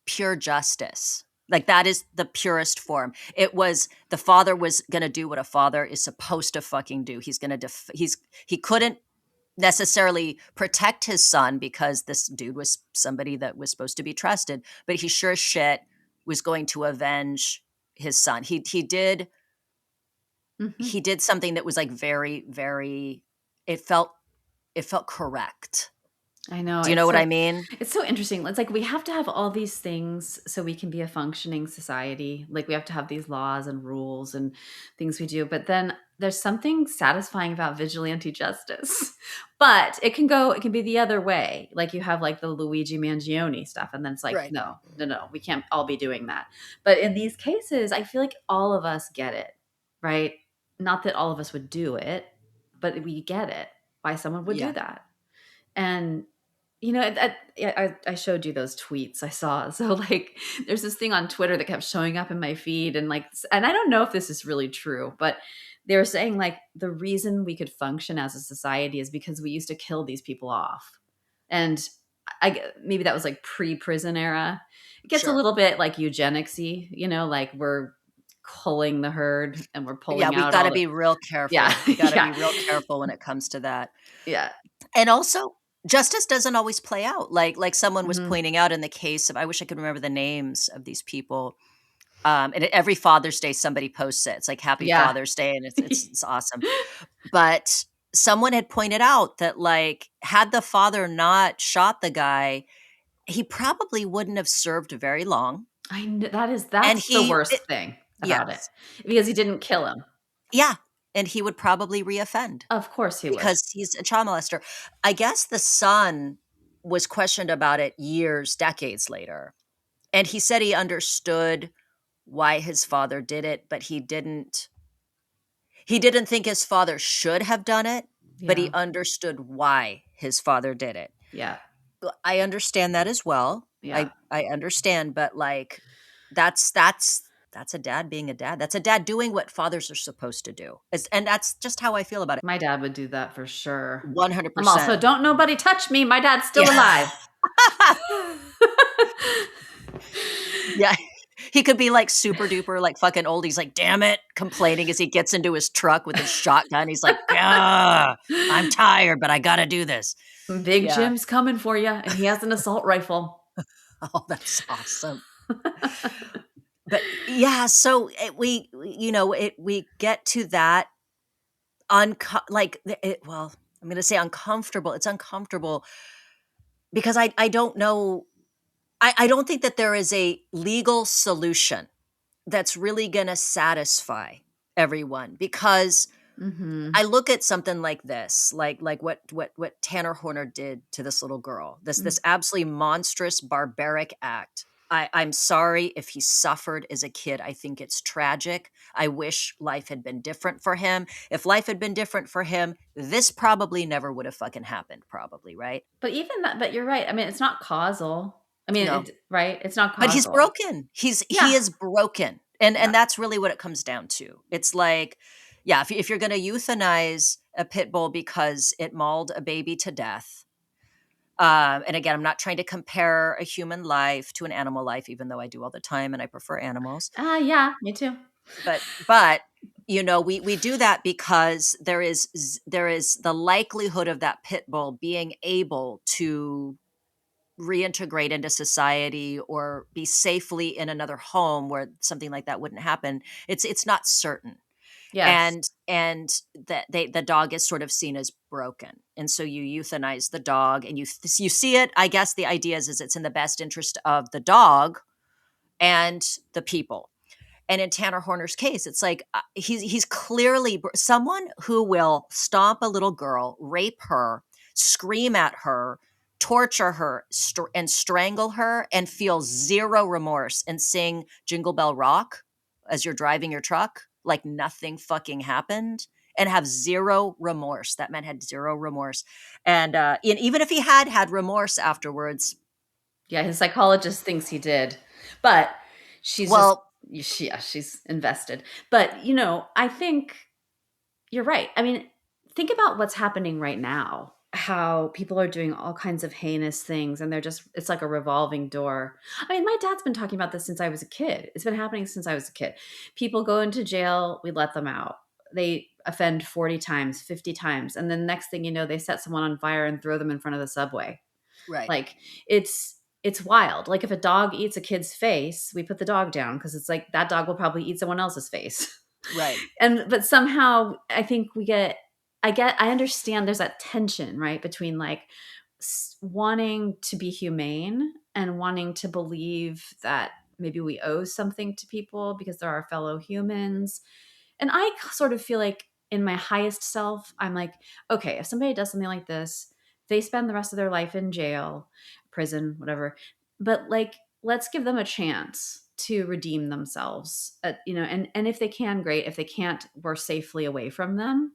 pure justice. Like, that is the purest form. It was, the father was gonna do what a father is supposed to fucking do. He's gonna he couldn't necessarily protect his son, because this dude was somebody that was supposed to be trusted, but he sure as shit was going to avenge his son. He did Mm-hmm. something that was like very, very, it felt correct. I know. Do you know what I mean? It's so interesting. It's like we have to have all these things so we can be a functioning society. Like we have to have these laws and rules and things we do. But then there's something satisfying about vigilante justice. But it can be the other way. Like you have like the Luigi Mangione stuff. And then it's like, Right. no, we can't all be doing that. But in these cases, I feel like all of us get it, right? Not that all of us would do it, but we get it, why someone would Yeah. do that. And I showed you those tweets I saw. So like, there's this thing on Twitter that kept showing up in my feed, and I don't know if this is really true, but they were saying like the reason we could function as a society is because we used to kill these people off, and maybe that was like pre-prison era. It gets a Sure. little bit like eugenicsy, like we're culling the herd and we're Yeah, pulling we've out got all to the be real careful. yeah We got to yeah be real careful when it comes to that. yeah. And also, justice doesn't always play out. Like someone was Mhm. pointing out in the case of, I wish I could remember the names of these people. And every Father's Day, somebody posts it. It's like Happy Yeah. Father's Day, and it's awesome. But someone had pointed out that, like, had the father not shot the guy, he probably wouldn't have served very long. I know And that's the worst thing about it, yes, because he didn't kill him. yeah, and he would probably reoffend, Of course he would. because he's a child molester. I guess the son was questioned about it years, decades later, and he said he understood why his father did it, but he didn't think his father should have done it, but he Yeah. understood why his father did it. Yeah. I understand that as well. Yeah. I understand, but like, that's a dad being a dad. That's a dad doing what fathers are supposed to do. And that's just how I feel about it. My dad would do that for sure. I'm also, 100%. don't nobody touch me. My dad's still Yeah. alive. Yeah. He could be like super duper, like fucking old. He's like, damn it, complaining as he gets into his truck with his shotgun. He's like, yeah, I'm tired, but I got to do this. Big Yeah. Jim's coming for you, and he has an assault rifle. Oh, that's awesome. But yeah, so we get to that well, I'm going to say uncomfortable. It's uncomfortable because I don't know. I don't think that there is a legal solution that's really going to satisfy everyone, because Mm-hmm. I look at something like this, like what Tanner Horner did to this little girl, this absolutely monstrous, barbaric act. I'm sorry if he suffered as a kid. I think it's tragic. I wish life had been different for him. If life had been different for him, this probably never would have fucking happened, probably, right? But even that, but you're right. I mean, it's not causal. I mean, No. right? It's not But he's causal. broken. He Yeah. is broken. And Yeah. that's really what it comes down to. It's like, yeah, if you're going to euthanize a pit bull because it mauled a baby to death, and again, I'm not trying to compare a human life to an animal life, even though I do all the time and I prefer animals. Yeah, me too. But we do that because there is the likelihood of that pit bull being able to reintegrate into society or be safely in another home where something like that wouldn't happen. It's not certain. Yes. and that the dog is sort of seen as broken, and so you euthanize the dog, and you see it. I guess the idea is it's in the best interest of the dog and the people. And in Tanner Horner's case, it's like he's clearly someone who will stomp a little girl, rape her, scream at her, torture her, and strangle her, and feel zero remorse, and sing Jingle Bell Rock as you're driving your truck like nothing fucking happened, and have zero remorse. That man had zero remorse, and even if he had remorse afterwards, Yeah, his psychologist thinks he did. But she's just well, yeah, she's invested. But, I think you're right. I mean, think about what's happening right now. How people are doing all kinds of heinous things and it's like a revolving door. I mean, my dad's been talking about this since I was a kid. It's been happening since I was a kid. People go into jail, we let them out. They offend 40 times, 50 times, and then next thing you know, they set someone on fire and throw them in front of the subway. right, Like it's wild. Like if a dog eats a kid's face, we put the dog down because it's like that dog will probably eat someone else's face. right. But somehow I think I understand there's that tension, right, between like wanting to be humane and wanting to believe that maybe we owe something to people because they're our fellow humans. And I sort of feel like in my highest self, I'm like, okay, if somebody does something like this, they spend the rest of their life in jail, prison, whatever. But like, let's give them a chance to redeem themselves. And if they can, great. If they can't, we're safely away from them.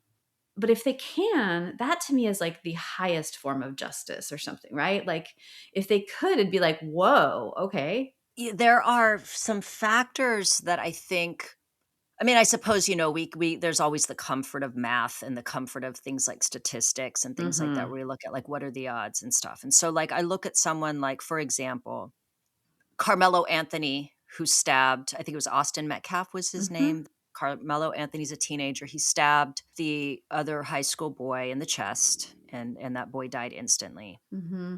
But if they can, that to me is like the highest form of justice or something, right? Like if they could, it'd be like, whoa, okay. There are some factors that I think. I mean, I suppose, we there's always the comfort of math and the comfort of things like statistics and things like that, Hmm. where we look at like what are the odds and stuff. And so like I look at someone like, for example, Carmelo Anthony, who stabbed, I think it was Austin Metcalf was his Hmm. name. Carmelo Anthony's a teenager. He stabbed the other high school boy in the chest, and that boy died instantly. Hmm.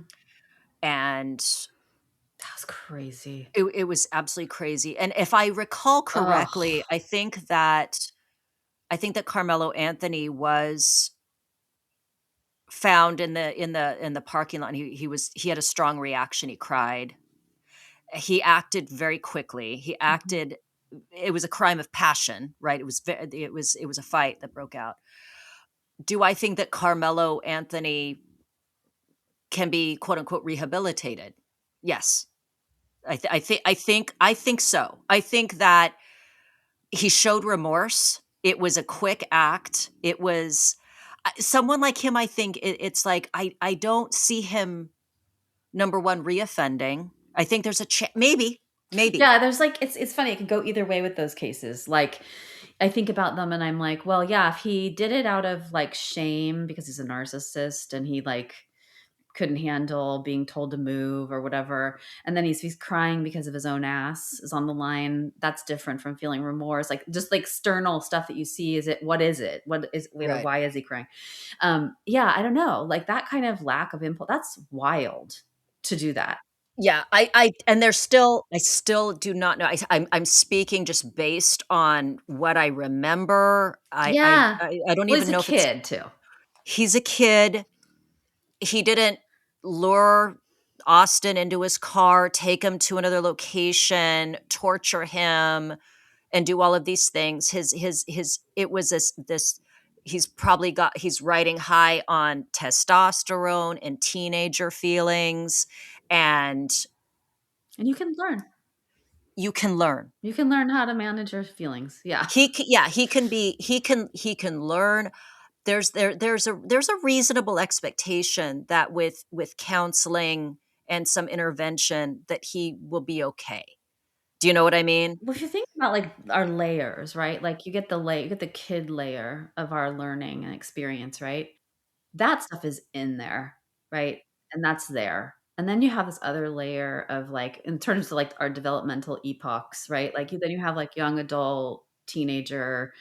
And That was crazy. it was absolutely crazy. And if I recall correctly, Oh. I think that Carmelo Anthony was found in the parking lot. And he had a strong reaction. He cried. He acted very quickly. He Mhm. acted. It was a crime of passion, right? It was a fight that broke out. Do I think that Carmelo Anthony can be quote unquote rehabilitated? Yes, I think so. I think that he showed remorse. It was a quick act. It was someone like him. I think it's like I don't see him number one reoffending. I think there's a maybe. Yeah, there's like it's funny. It can go either way with those cases. Like I think about them and I'm like, well, yeah, if he did it out of like shame because he's a narcissist and he like couldn't handle being told to move or whatever, and then he's crying because of his own ass is on the line, that's different from feeling remorse. Like just like external stuff that you see, Right. why is he crying? Yeah, I don't know. Like that kind of lack of impulse, that's wild to do that. Yeah, and I still do not know. I'm speaking just based on what I remember. Yeah. I don't Well, he's even a know if it's kid too. he's a kid. He didn't lure Austin into his car, take him to another location, torture him, and do all of these things. His it was this he's riding high on testosterone and teenager feelings, and And you can learn. you can learn. You can learn how to manage your feelings. Yeah. He can learn. There's a reasonable expectation that with counseling and some intervention that he will be okay. Do you know what I mean? Well, if you think about like our layers, right? Like you get the kid layer of our learning and experience, right? That stuff is in there, right? And that's there. And then you have this other layer of like in terms of like our developmental epochs, right? Like then you have like young adult, teenager,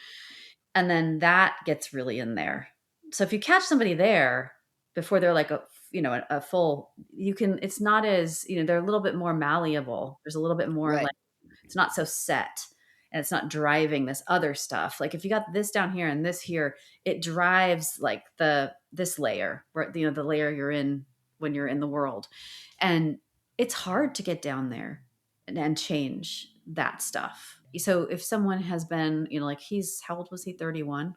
and then that gets really in there. So if you catch somebody there before they're like a full, you can it's not as, they're a little bit more malleable. There's a little bit more Right. like it's not so set. and it's not driving this other stuff. Like if you got this down here and this here, it drives like this layer, where the layer you're in when you're in the world. And it's hard to get down there and change that stuff. So if someone has been, like how old was he? 31.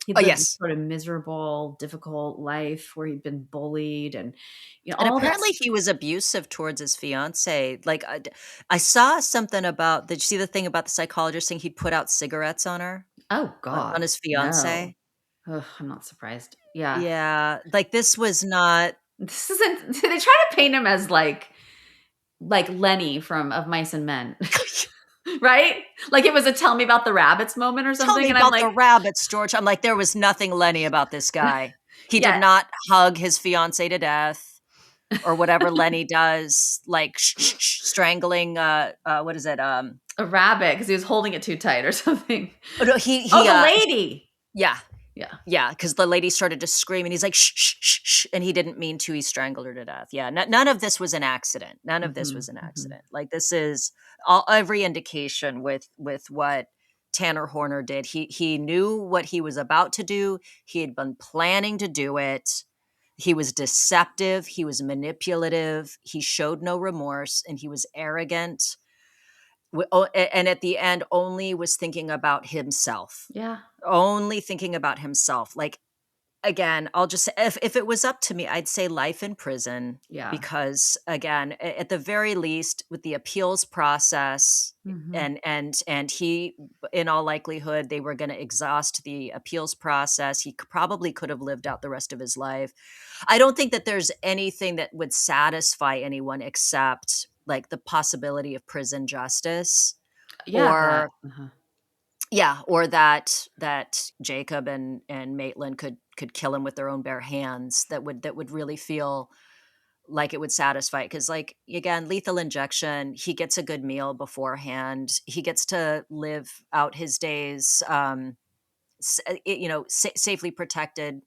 He Oh, lived this yes. sort of miserable, difficult life where he'd been bullied and And all that. apparently he was abusive towards his fiance. Like I saw something about, did you see the thing about the psychologist saying he'd put out cigarettes on her, Oh on God, his no. fiance? Ugh, I'm not surprised. Yeah. Yeah. Like this was not, This isn't they try to paint him as like Lenny from Of Mice and Men. Right? Like it was a tell me about the rabbits moment or tell something. me And I'm about the like, rabbits, George. I'm like, there was nothing Lenny about this guy. He did yeah, not hug his fiance to death or whatever Lenny does, like strangling, what is it? a rabbit because he was holding it too tight or something. Oh, no, Oh, the lady. yeah. Yeah. Yeah, because the lady started to scream, and he's like, shh, shh, shh, shh, and he didn't mean to. He strangled her to death. Yeah, none of this was an accident. None of this Mm-hmm, was an mm-hmm. accident. Like this is every indication with what Tanner Horner did. He knew what he was about to do. He had been planning to do it. He was deceptive. He was manipulative. He showed no remorse, and he was arrogant. And at the end, only was thinking about himself. Yeah. Only thinking about himself. Like, again, I'll just say, if it was up to me, I'd say life in prison. Yeah. Because again, at the very least, with the appeals process, Mm-hmm. and he, in all likelihood, they were going to exhaust the appeals process. He probably could have lived out the rest of his life. I don't think that there's anything that would satisfy anyone except like the possibility of prison justice, Yeah. That. or Uh-huh. yeah, or that Jacob and Maitland could kill him with their own bare hands. That would really feel like it would satisfy. Because, like, again, lethal injection. He gets a good meal beforehand. He gets to live out his days, safely protected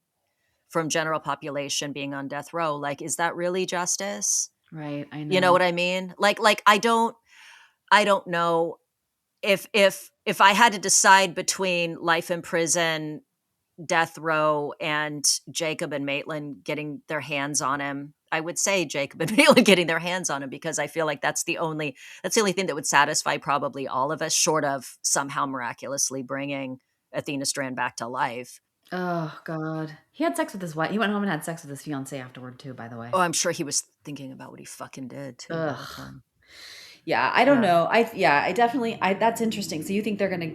from general population being on death row. Like, is that really justice? Right. I You know know. what I mean? Like I don't know if I had to decide between life in prison, death row, and Jacob and Maitland getting their hands on him, I would say Jacob and Maitland getting their hands on him, because I feel like that's the only thing that would satisfy probably all of us, short of somehow miraculously bringing Athena Strand back to life. Oh God. He had sex with his wife. He went home and had sex with his fiance afterward too, by the way. Oh, I'm sure he was thinking about what he fucking did too the whole Ugh. time. Yeah, I don't Yeah. know. I definitely that's interesting. So you think they're gonna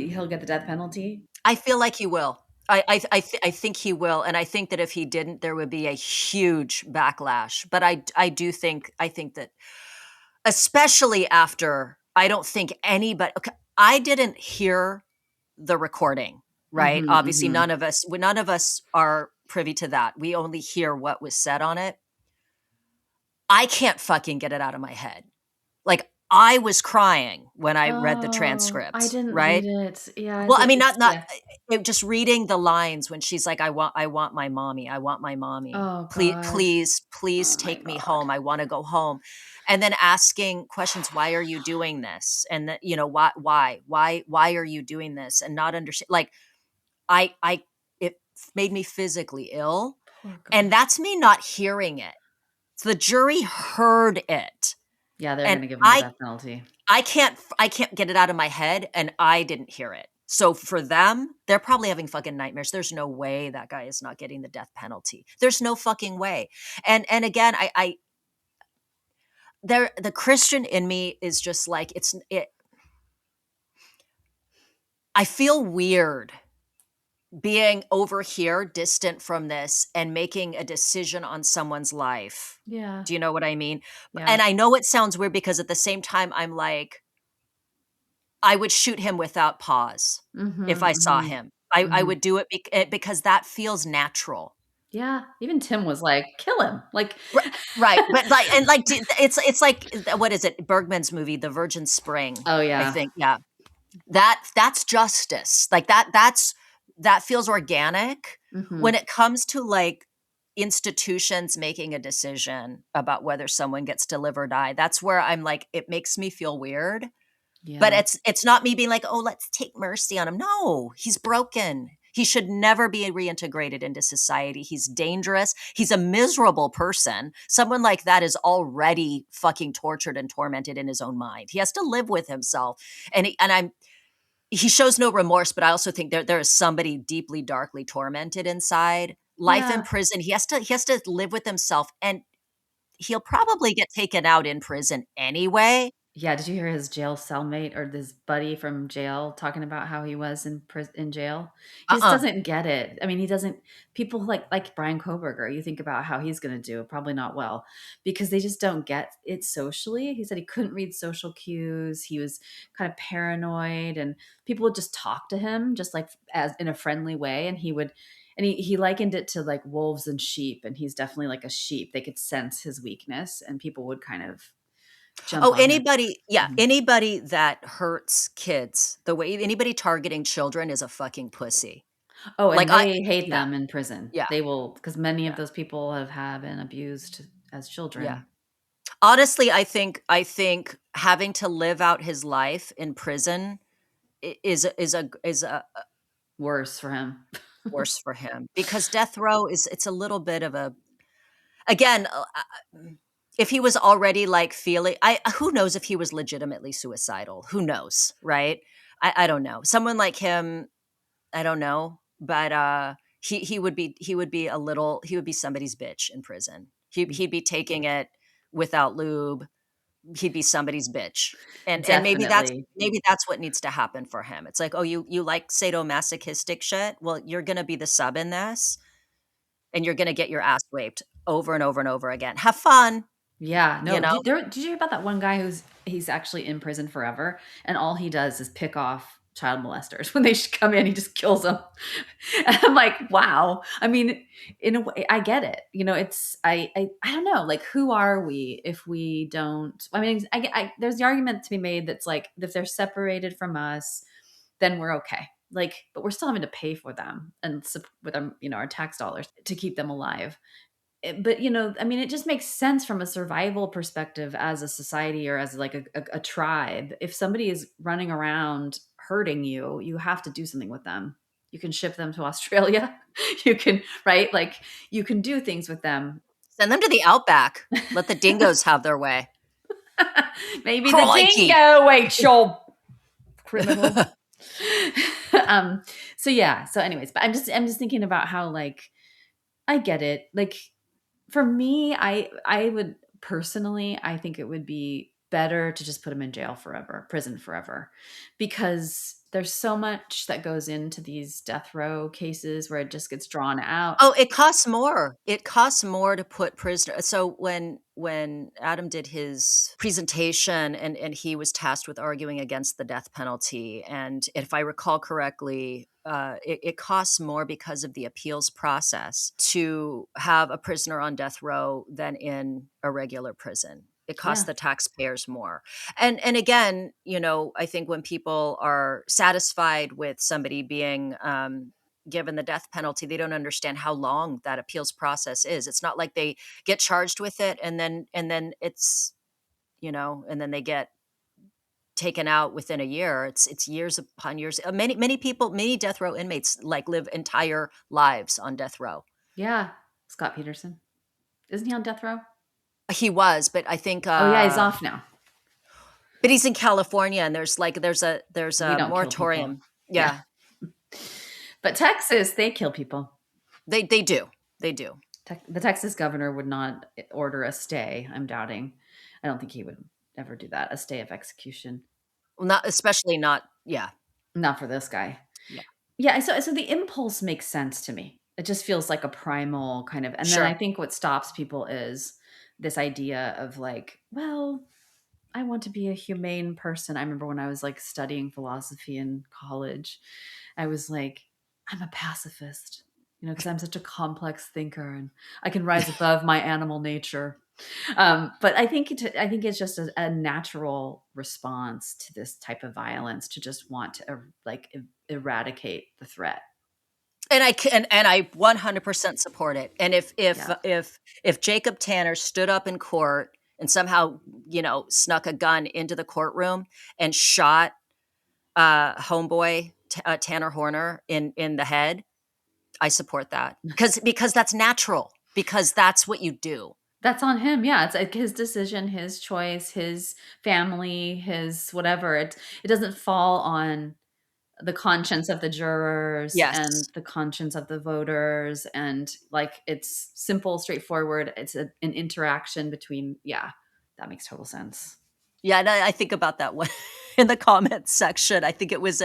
he'll get the death penalty? I feel like he will. I think he will, and I think that if he didn't, there would be a huge backlash. But I think that, especially after, I don't think anybody. Okay, I didn't hear the recording, right? Mm-hmm, Obviously, mm-hmm. none of us are privy to that. We only hear what was said on it. I can't fucking get it out of my head. Like, I was crying when I read the Oh, I transcript, didn't read right? it. Yeah, Well, I mean, not yeah. just reading the lines when she's like, I want my mommy. I want my mommy. Oh Please, God. please, please Oh my take me God. home. I want to go home. And then asking questions, why are you doing this? And that, why are you doing this? And not understand, like, it made me physically ill. Poor And guy. that's me not hearing it. So the jury heard it. Yeah, they're And gonna give him the death penalty. I can't get it out of my head, and I didn't hear it. So for them, they're probably having fucking nightmares. There's no way that guy is not getting the death penalty. There's no fucking way. And again, the Christian in me is just like, I feel weird being over here distant from this and making a decision on someone's life. Yeah. Do you know what I mean? Yeah. And I know it sounds weird, because at the same time, I'm like, I would shoot him without pause Mm-hmm, if I saw mm-hmm, him. I mm-hmm. would do it because that feels natural. Yeah. Even Tim was like, kill him. Like Right. But it's like, what is it? Bergman's movie, The Virgin Spring, Oh I yeah. think. Yeah. That's justice. Like that feels organic. Mm-hmm. When it comes to like institutions making a decision about whether someone gets to live or die, that's where I'm like, it makes me feel weird. But Yeah. it's not me being like, oh, let's take mercy on him. No, he's broken. He should never be reintegrated into society. He's dangerous. He's a miserable person. Someone like that is already fucking tortured and tormented in his own mind. He has to live with himself. He shows no remorse, but I also think there is somebody deeply, darkly tormented inside. Life in Yeah. prison, he has to live with himself, and he'll probably get taken out in prison anyway. Yeah, did you hear his jail cellmate or this buddy from jail talking about how he was in jail? He just Uh-uh. doesn't get it. I mean, he doesn't people like Brian Koberger, you think about how he's gonna do, probably not well, because they just don't get it socially. He said he couldn't read social cues. He was kind of paranoid, and people would just talk to him just like as in a friendly way, and he likened it to like wolves and sheep, and he's definitely like a sheep. They could sense his weakness, and people would kind of jump Oh, on him. Mhm. anybody that hurts kids, the way anybody targeting children is a fucking pussy. Oh, Like and I they hate Yeah, them in prison. yeah, They will, because many of yeah, those people have been abused as yeah. children. Honestly, I think having to live out his life in prison is a Worse for him. worse for him, because death row it's a little bit of a, again, if he was already like feeling, I who knows if he was legitimately suicidal? Who knows, right? I don't know. Someone like him, I don't know, but he would be somebody's bitch in prison. He'd be taking it without lube. He'd be somebody's bitch. And Definitely. maybe that's what needs to happen for him. It's like, "Oh, you like sadomasochistic shit? Well, you're gonna be the sub in this, and you're gonna get your ass raped over and over and over again. Have fun," Yeah, you no, know? did you hear about that one guy he's actually in prison forever, and all he does is pick off child molesters. When they come in, he just kills them. And I'm like, wow. I mean, in a way, I get it. You know, it's I don't know, like who are we if we don't? I mean, there's the argument to be made that's like if they're separated from us, then we're okay. Like, but we're still having to pay for them and with them, our tax dollars to keep them alive. But I mean, it just makes sense from a survival perspective as a society or as like a tribe. If somebody is running around hurting you, you have to do something with them. You can ship them to Australia. You can, right? Like you can do things with them. Send them to the outback. Let the dingoes have their way. Maybe the Crikey. dingo ate your criminal. um so yeah, so anyways, but I'm just thinking about how like I get it. Like for me, I would personally, I think it would be better to just put him in jail forever, prison forever, because there's so much that goes into these death row cases where it just gets drawn out. Oh, it costs more. It costs more to put prisoner. So when Adam did his presentation, and he was tasked with arguing against the death penalty, and if I recall correctly, it costs more because of the appeals process to have a prisoner on death row than in a regular prison. It costs Yeah. the taxpayers more. And again, I think when people are satisfied with somebody being given the death penalty, they don't understand how long that appeals process is. It's not like they get charged with it and then it's, and then they get taken out within a year. It's years upon years. Many people, many death row inmates like live entire lives on death row. Yeah. Scott Peterson. Isn't he on death row? He was, but I think Oh yeah, he's off now. but he's in California, and there's a We don't kill people. moratorium. Yeah. Yeah. But Texas, they kill people. They do. They do. The Texas governor would not order a stay. I'm doubting. I don't think he would ever do that. A stay of execution. Well, not especially not, yeah. Not for this guy. Yeah. Yeah, so the impulse makes sense to me. It just feels like a primal kind of, and then I Sure. think what stops people is this idea of like, well, I want to be a humane person. I remember when I was like studying philosophy in college, I was like, I'm a pacifist, because I'm such a complex thinker and I can rise above my animal nature. But I think it's just a natural response to this type of violence to just want to eradicate the threat. And I 100% support it. And if if Yeah. if if Jacob Tanner stood up in court and somehow, snuck a gun into the courtroom and shot homeboy Tanner Horner in the head, I support that because that's natural, because that's what you do. That's on him. Yeah, it's like his decision, his choice, his family, his whatever. It doesn't fall on the conscience of the jurors and Yes. the conscience of the voters, and like it's simple, straightforward. It's an interaction between. Yeah, that makes total sense. Yeah, and I think about that one in the comments section. I think it was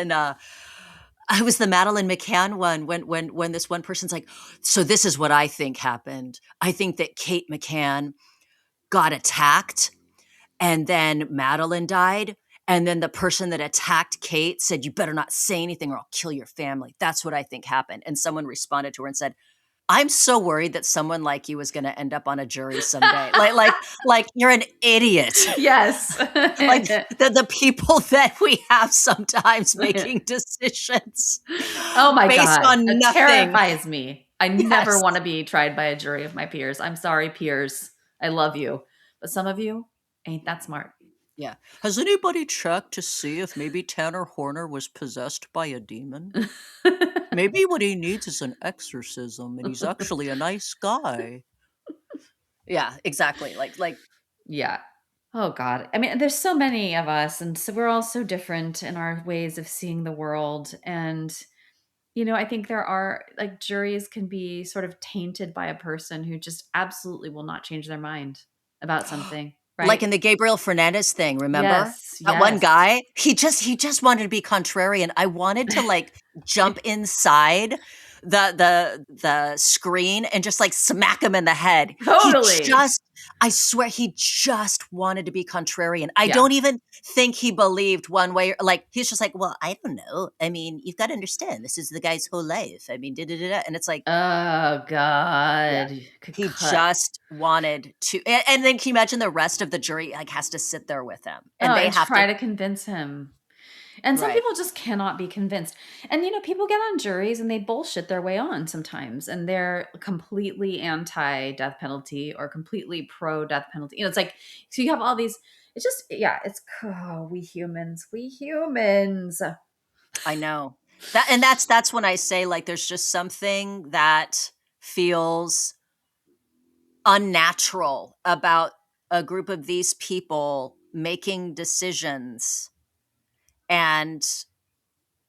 I was the Madeline McCann one when this one person's like, so this is what I think happened. I think that Kate McCann got attacked and then Madeline died. And then the person that attacked Kate said, you better not say anything or I'll kill your family. That's what I think happened. And someone responded to her and said, I'm so worried that someone like you is going to end up on a jury someday. Like you're an idiot. Yes. Like the people that we have sometimes making decisions. Oh my based God. on It nothing. terrifies me. I never Yes. want to be tried by a jury of my peers. I'm sorry, peers. I love you. But some of you ain't that smart. Yeah. Has anybody checked to see if maybe Tanner Horner was possessed by a demon? Maybe what he needs is an exorcism and he's actually a nice guy. Yeah, exactly. Like Yeah. Oh God. I mean, there's so many of us, and so we're all so different in our ways of seeing the world. And, I think there are like juries can be sort of tainted by a person who just absolutely will not change their mind about something, like right? in the Gabriel Fernandez thing, remember? Yes, That one yes. guy, he just wanted to be contrarian. I wanted to like jump inside the screen and just like smack him in the head. Totally. I swear he just wanted to be contrarian. I Yeah. don't even think he believed one way, like he's just like, well, I don't know. I mean, you've got to understand, this is the guy's whole life. I mean, and it's like, Oh yeah. God. Could He cut. just wanted to, and then can you imagine the rest of the jury like has to sit there with him, Oh, and they and have to, try to convince him. And some right? people just cannot be convinced. And people get on juries and they bullshit their way on sometimes, and they're completely anti death penalty or completely pro death penalty. It's like, so you have all these. It's just, yeah, it's we humans, we humans. I know that, and that's when I say like there's just something that feels unnatural about a group of these people making decisions, and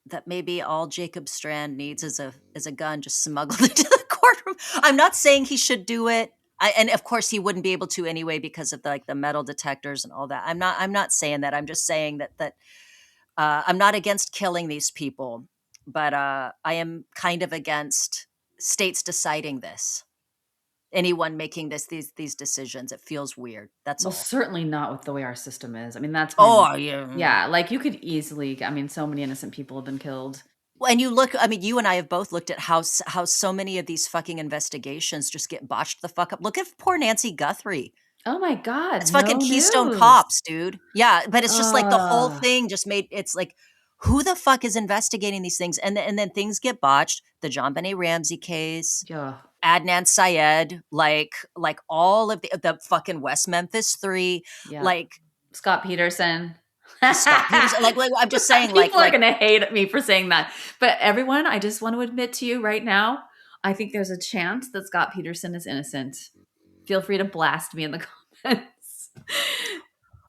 that maybe all Jacob Strand needs is a gun just smuggled into the courtroom. I'm not saying he should do it. And of course he wouldn't be able to anyway because of the metal detectors and all that. I'm not saying that. I'm just saying that I'm not against killing these people, but I am kind of against states deciding this. Anyone making these decisions, it feels weird. That's Well, all. certainly not with the way our system is. I mean, that's when, Oh yeah. yeah, like you could easily. I mean, so many innocent people have been killed. Well, and you look, I mean, you and I have both looked at how so many of these fucking investigations just get botched the fuck up. Look at poor Nancy Guthrie. Oh my God, It's fucking no Keystone news. Cops, dude. Yeah, but it's just like the whole Uh, thing just made it's like who the fuck is investigating these things? And then things get botched. The John Benet Ramsey case, yeah, Adnan Syed, like all of the fucking West Memphis 3, yeah. like Scott Peterson. Scott Peterson. Like I'm just saying, People are like going to hate me for saying that. But everyone, I just want to admit to you right now, I think there's a chance that Scott Peterson is innocent. Feel free to blast me in the comments.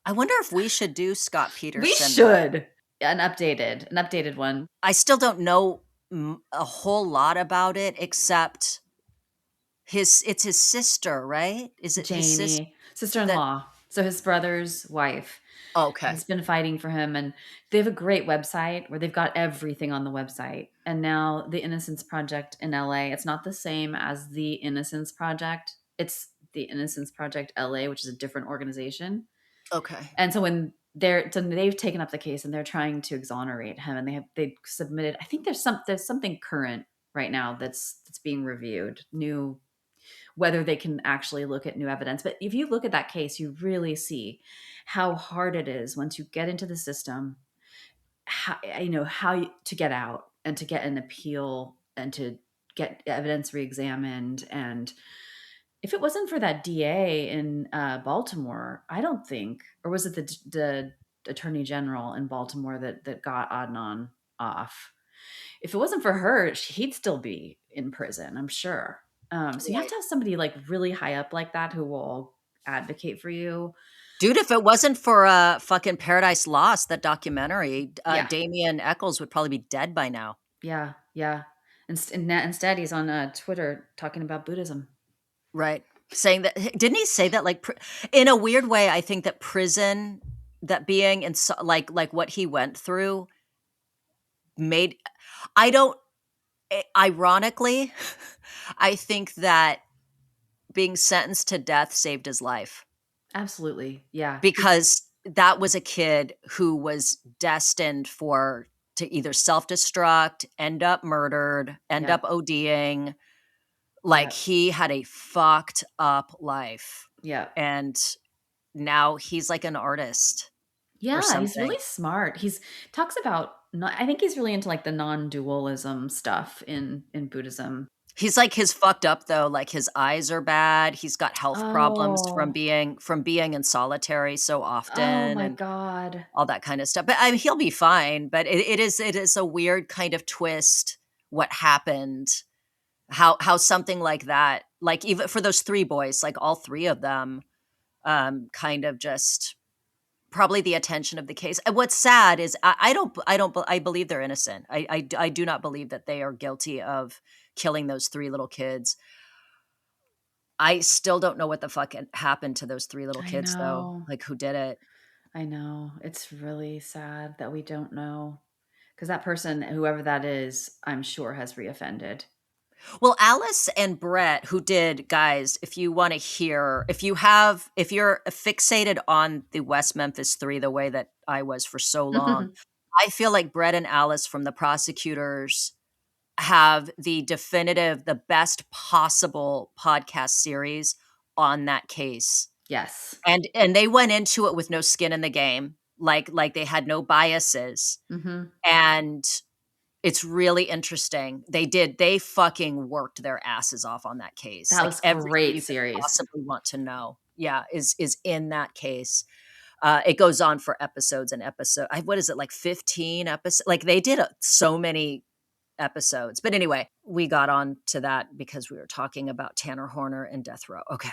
I wonder if we should do Scott We Peterson. should. An updated one. I still don't know a whole lot about it except it's his sister, right? Is it his sister Janie, that sister-in-law. So his brother's wife okay. has been fighting for him, and they have a great website where they've got everything on the website. And now the Innocence Project in LA, it's not the same as the Innocence Project. It's the Innocence Project LA, which is a different organization. Okay. And so they've taken up the case and they're trying to exonerate him, and they submitted, I think there's something current right now that's being reviewed, new, whether they can actually look at new evidence. But if you look at that case, you really see how hard it is once you get into the system, to get out and to get an appeal and to get evidence reexamined. And If it wasn't for that DA in Baltimore, I don't think, or was it the Attorney General in Baltimore that got Adnan off? If it wasn't for her, he'd still be in prison, I'm sure. So you have Right. to have somebody like really high up like that who will advocate for you. Dude, if it wasn't for fucking Paradise Lost, that documentary, Yeah, Damien Eccles would probably be dead by now. yeah, yeah. Instead, he's on Twitter talking about Buddhism. Right. Saying that, didn't he say that like in a weird way? I think that prison, that being in like what he went through made, I don't, ironically, I think that being sentenced to death saved his life Absolutely, yeah. because that was a kid who was destined for to either self-destruct, end up murdered, end Yeah, up ODing. Like yeah, he had a fucked up life. yeah. And now he's like an artist or Yeah, he's something. really smart. He's talks about I think he's really into like the non-dualism stuff in Buddhism. He's like his fucked up though, like his eyes are bad. He's got health problems from Oh. being in solitary so Oh often my and god. all that kind of stuff. But I mean, he'll be fine. But it is a weird kind of twist what happened. How something like that, like even for those three boys, like all three of them, kind of just probably the attention of the case. And what's sad is I believe they're innocent. I do not believe that they are guilty of killing those three little kids. I still don't know what the fuck happened to those three little I kids though. know. Like who did it? I know. It's really sad that we don't know. Because that person, whoever that is, I'm sure has reoffended. Well, Alice and Brett, who did, guys, if you want to hear, if you're fixated on the West Memphis Three the way that I was for so long, I feel like Brett and Alice from the prosecutors have the best possible podcast series on that case. Yes. And they went into it with no skin in the game, like they had no biases. Hmm. And it's really interesting. They fucking worked their asses off on that case. That Like was everything great you could series. possibly want to know. Yeah, is in that case. It goes on for episodes and episodes. What is it, like 15 episodes? Like they did so many episodes. But anyway, we got on to that because we were talking about Tanner Horner and Death Row. Okay.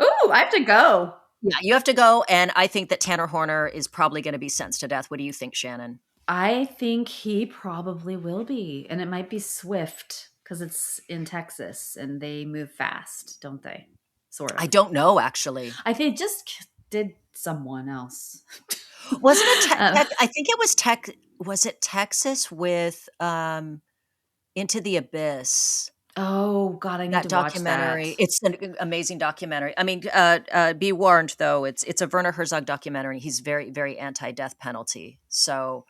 Ooh, I have to go. Yeah, you have to go. And I think that Tanner Horner is probably going to be sentenced to death. What do you think, Shannon? I think he probably will be. And it might be swift because it's in Texas and they move fast, don't they? Sort of. I don't know, actually. I think just did someone else. Wasn't it? Um, I think it was Was it Texas with Into the Abyss? oh God, I need That to watch that. documentary. It's an amazing documentary. I mean, be warned though, it's a Werner Herzog documentary. He's very, very anti-death penalty. So,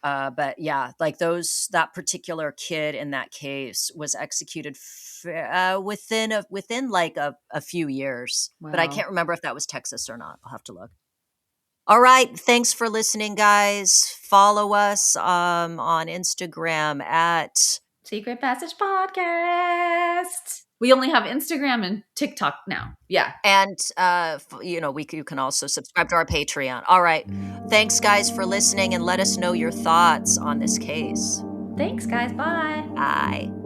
but yeah, like that particular kid in that case was executed within like a few years. But I Wow. can't remember if that was Texas or not. I'll have to look. All right. Thanks for listening, guys. Follow us on Instagram at Secret Passage Podcast. We only have Instagram and TikTok now. Yeah. and you can also subscribe to our Patreon. All right. Thanks, guys, for listening, and let us know your thoughts on this case. Thanks, guys. Bye. Bye.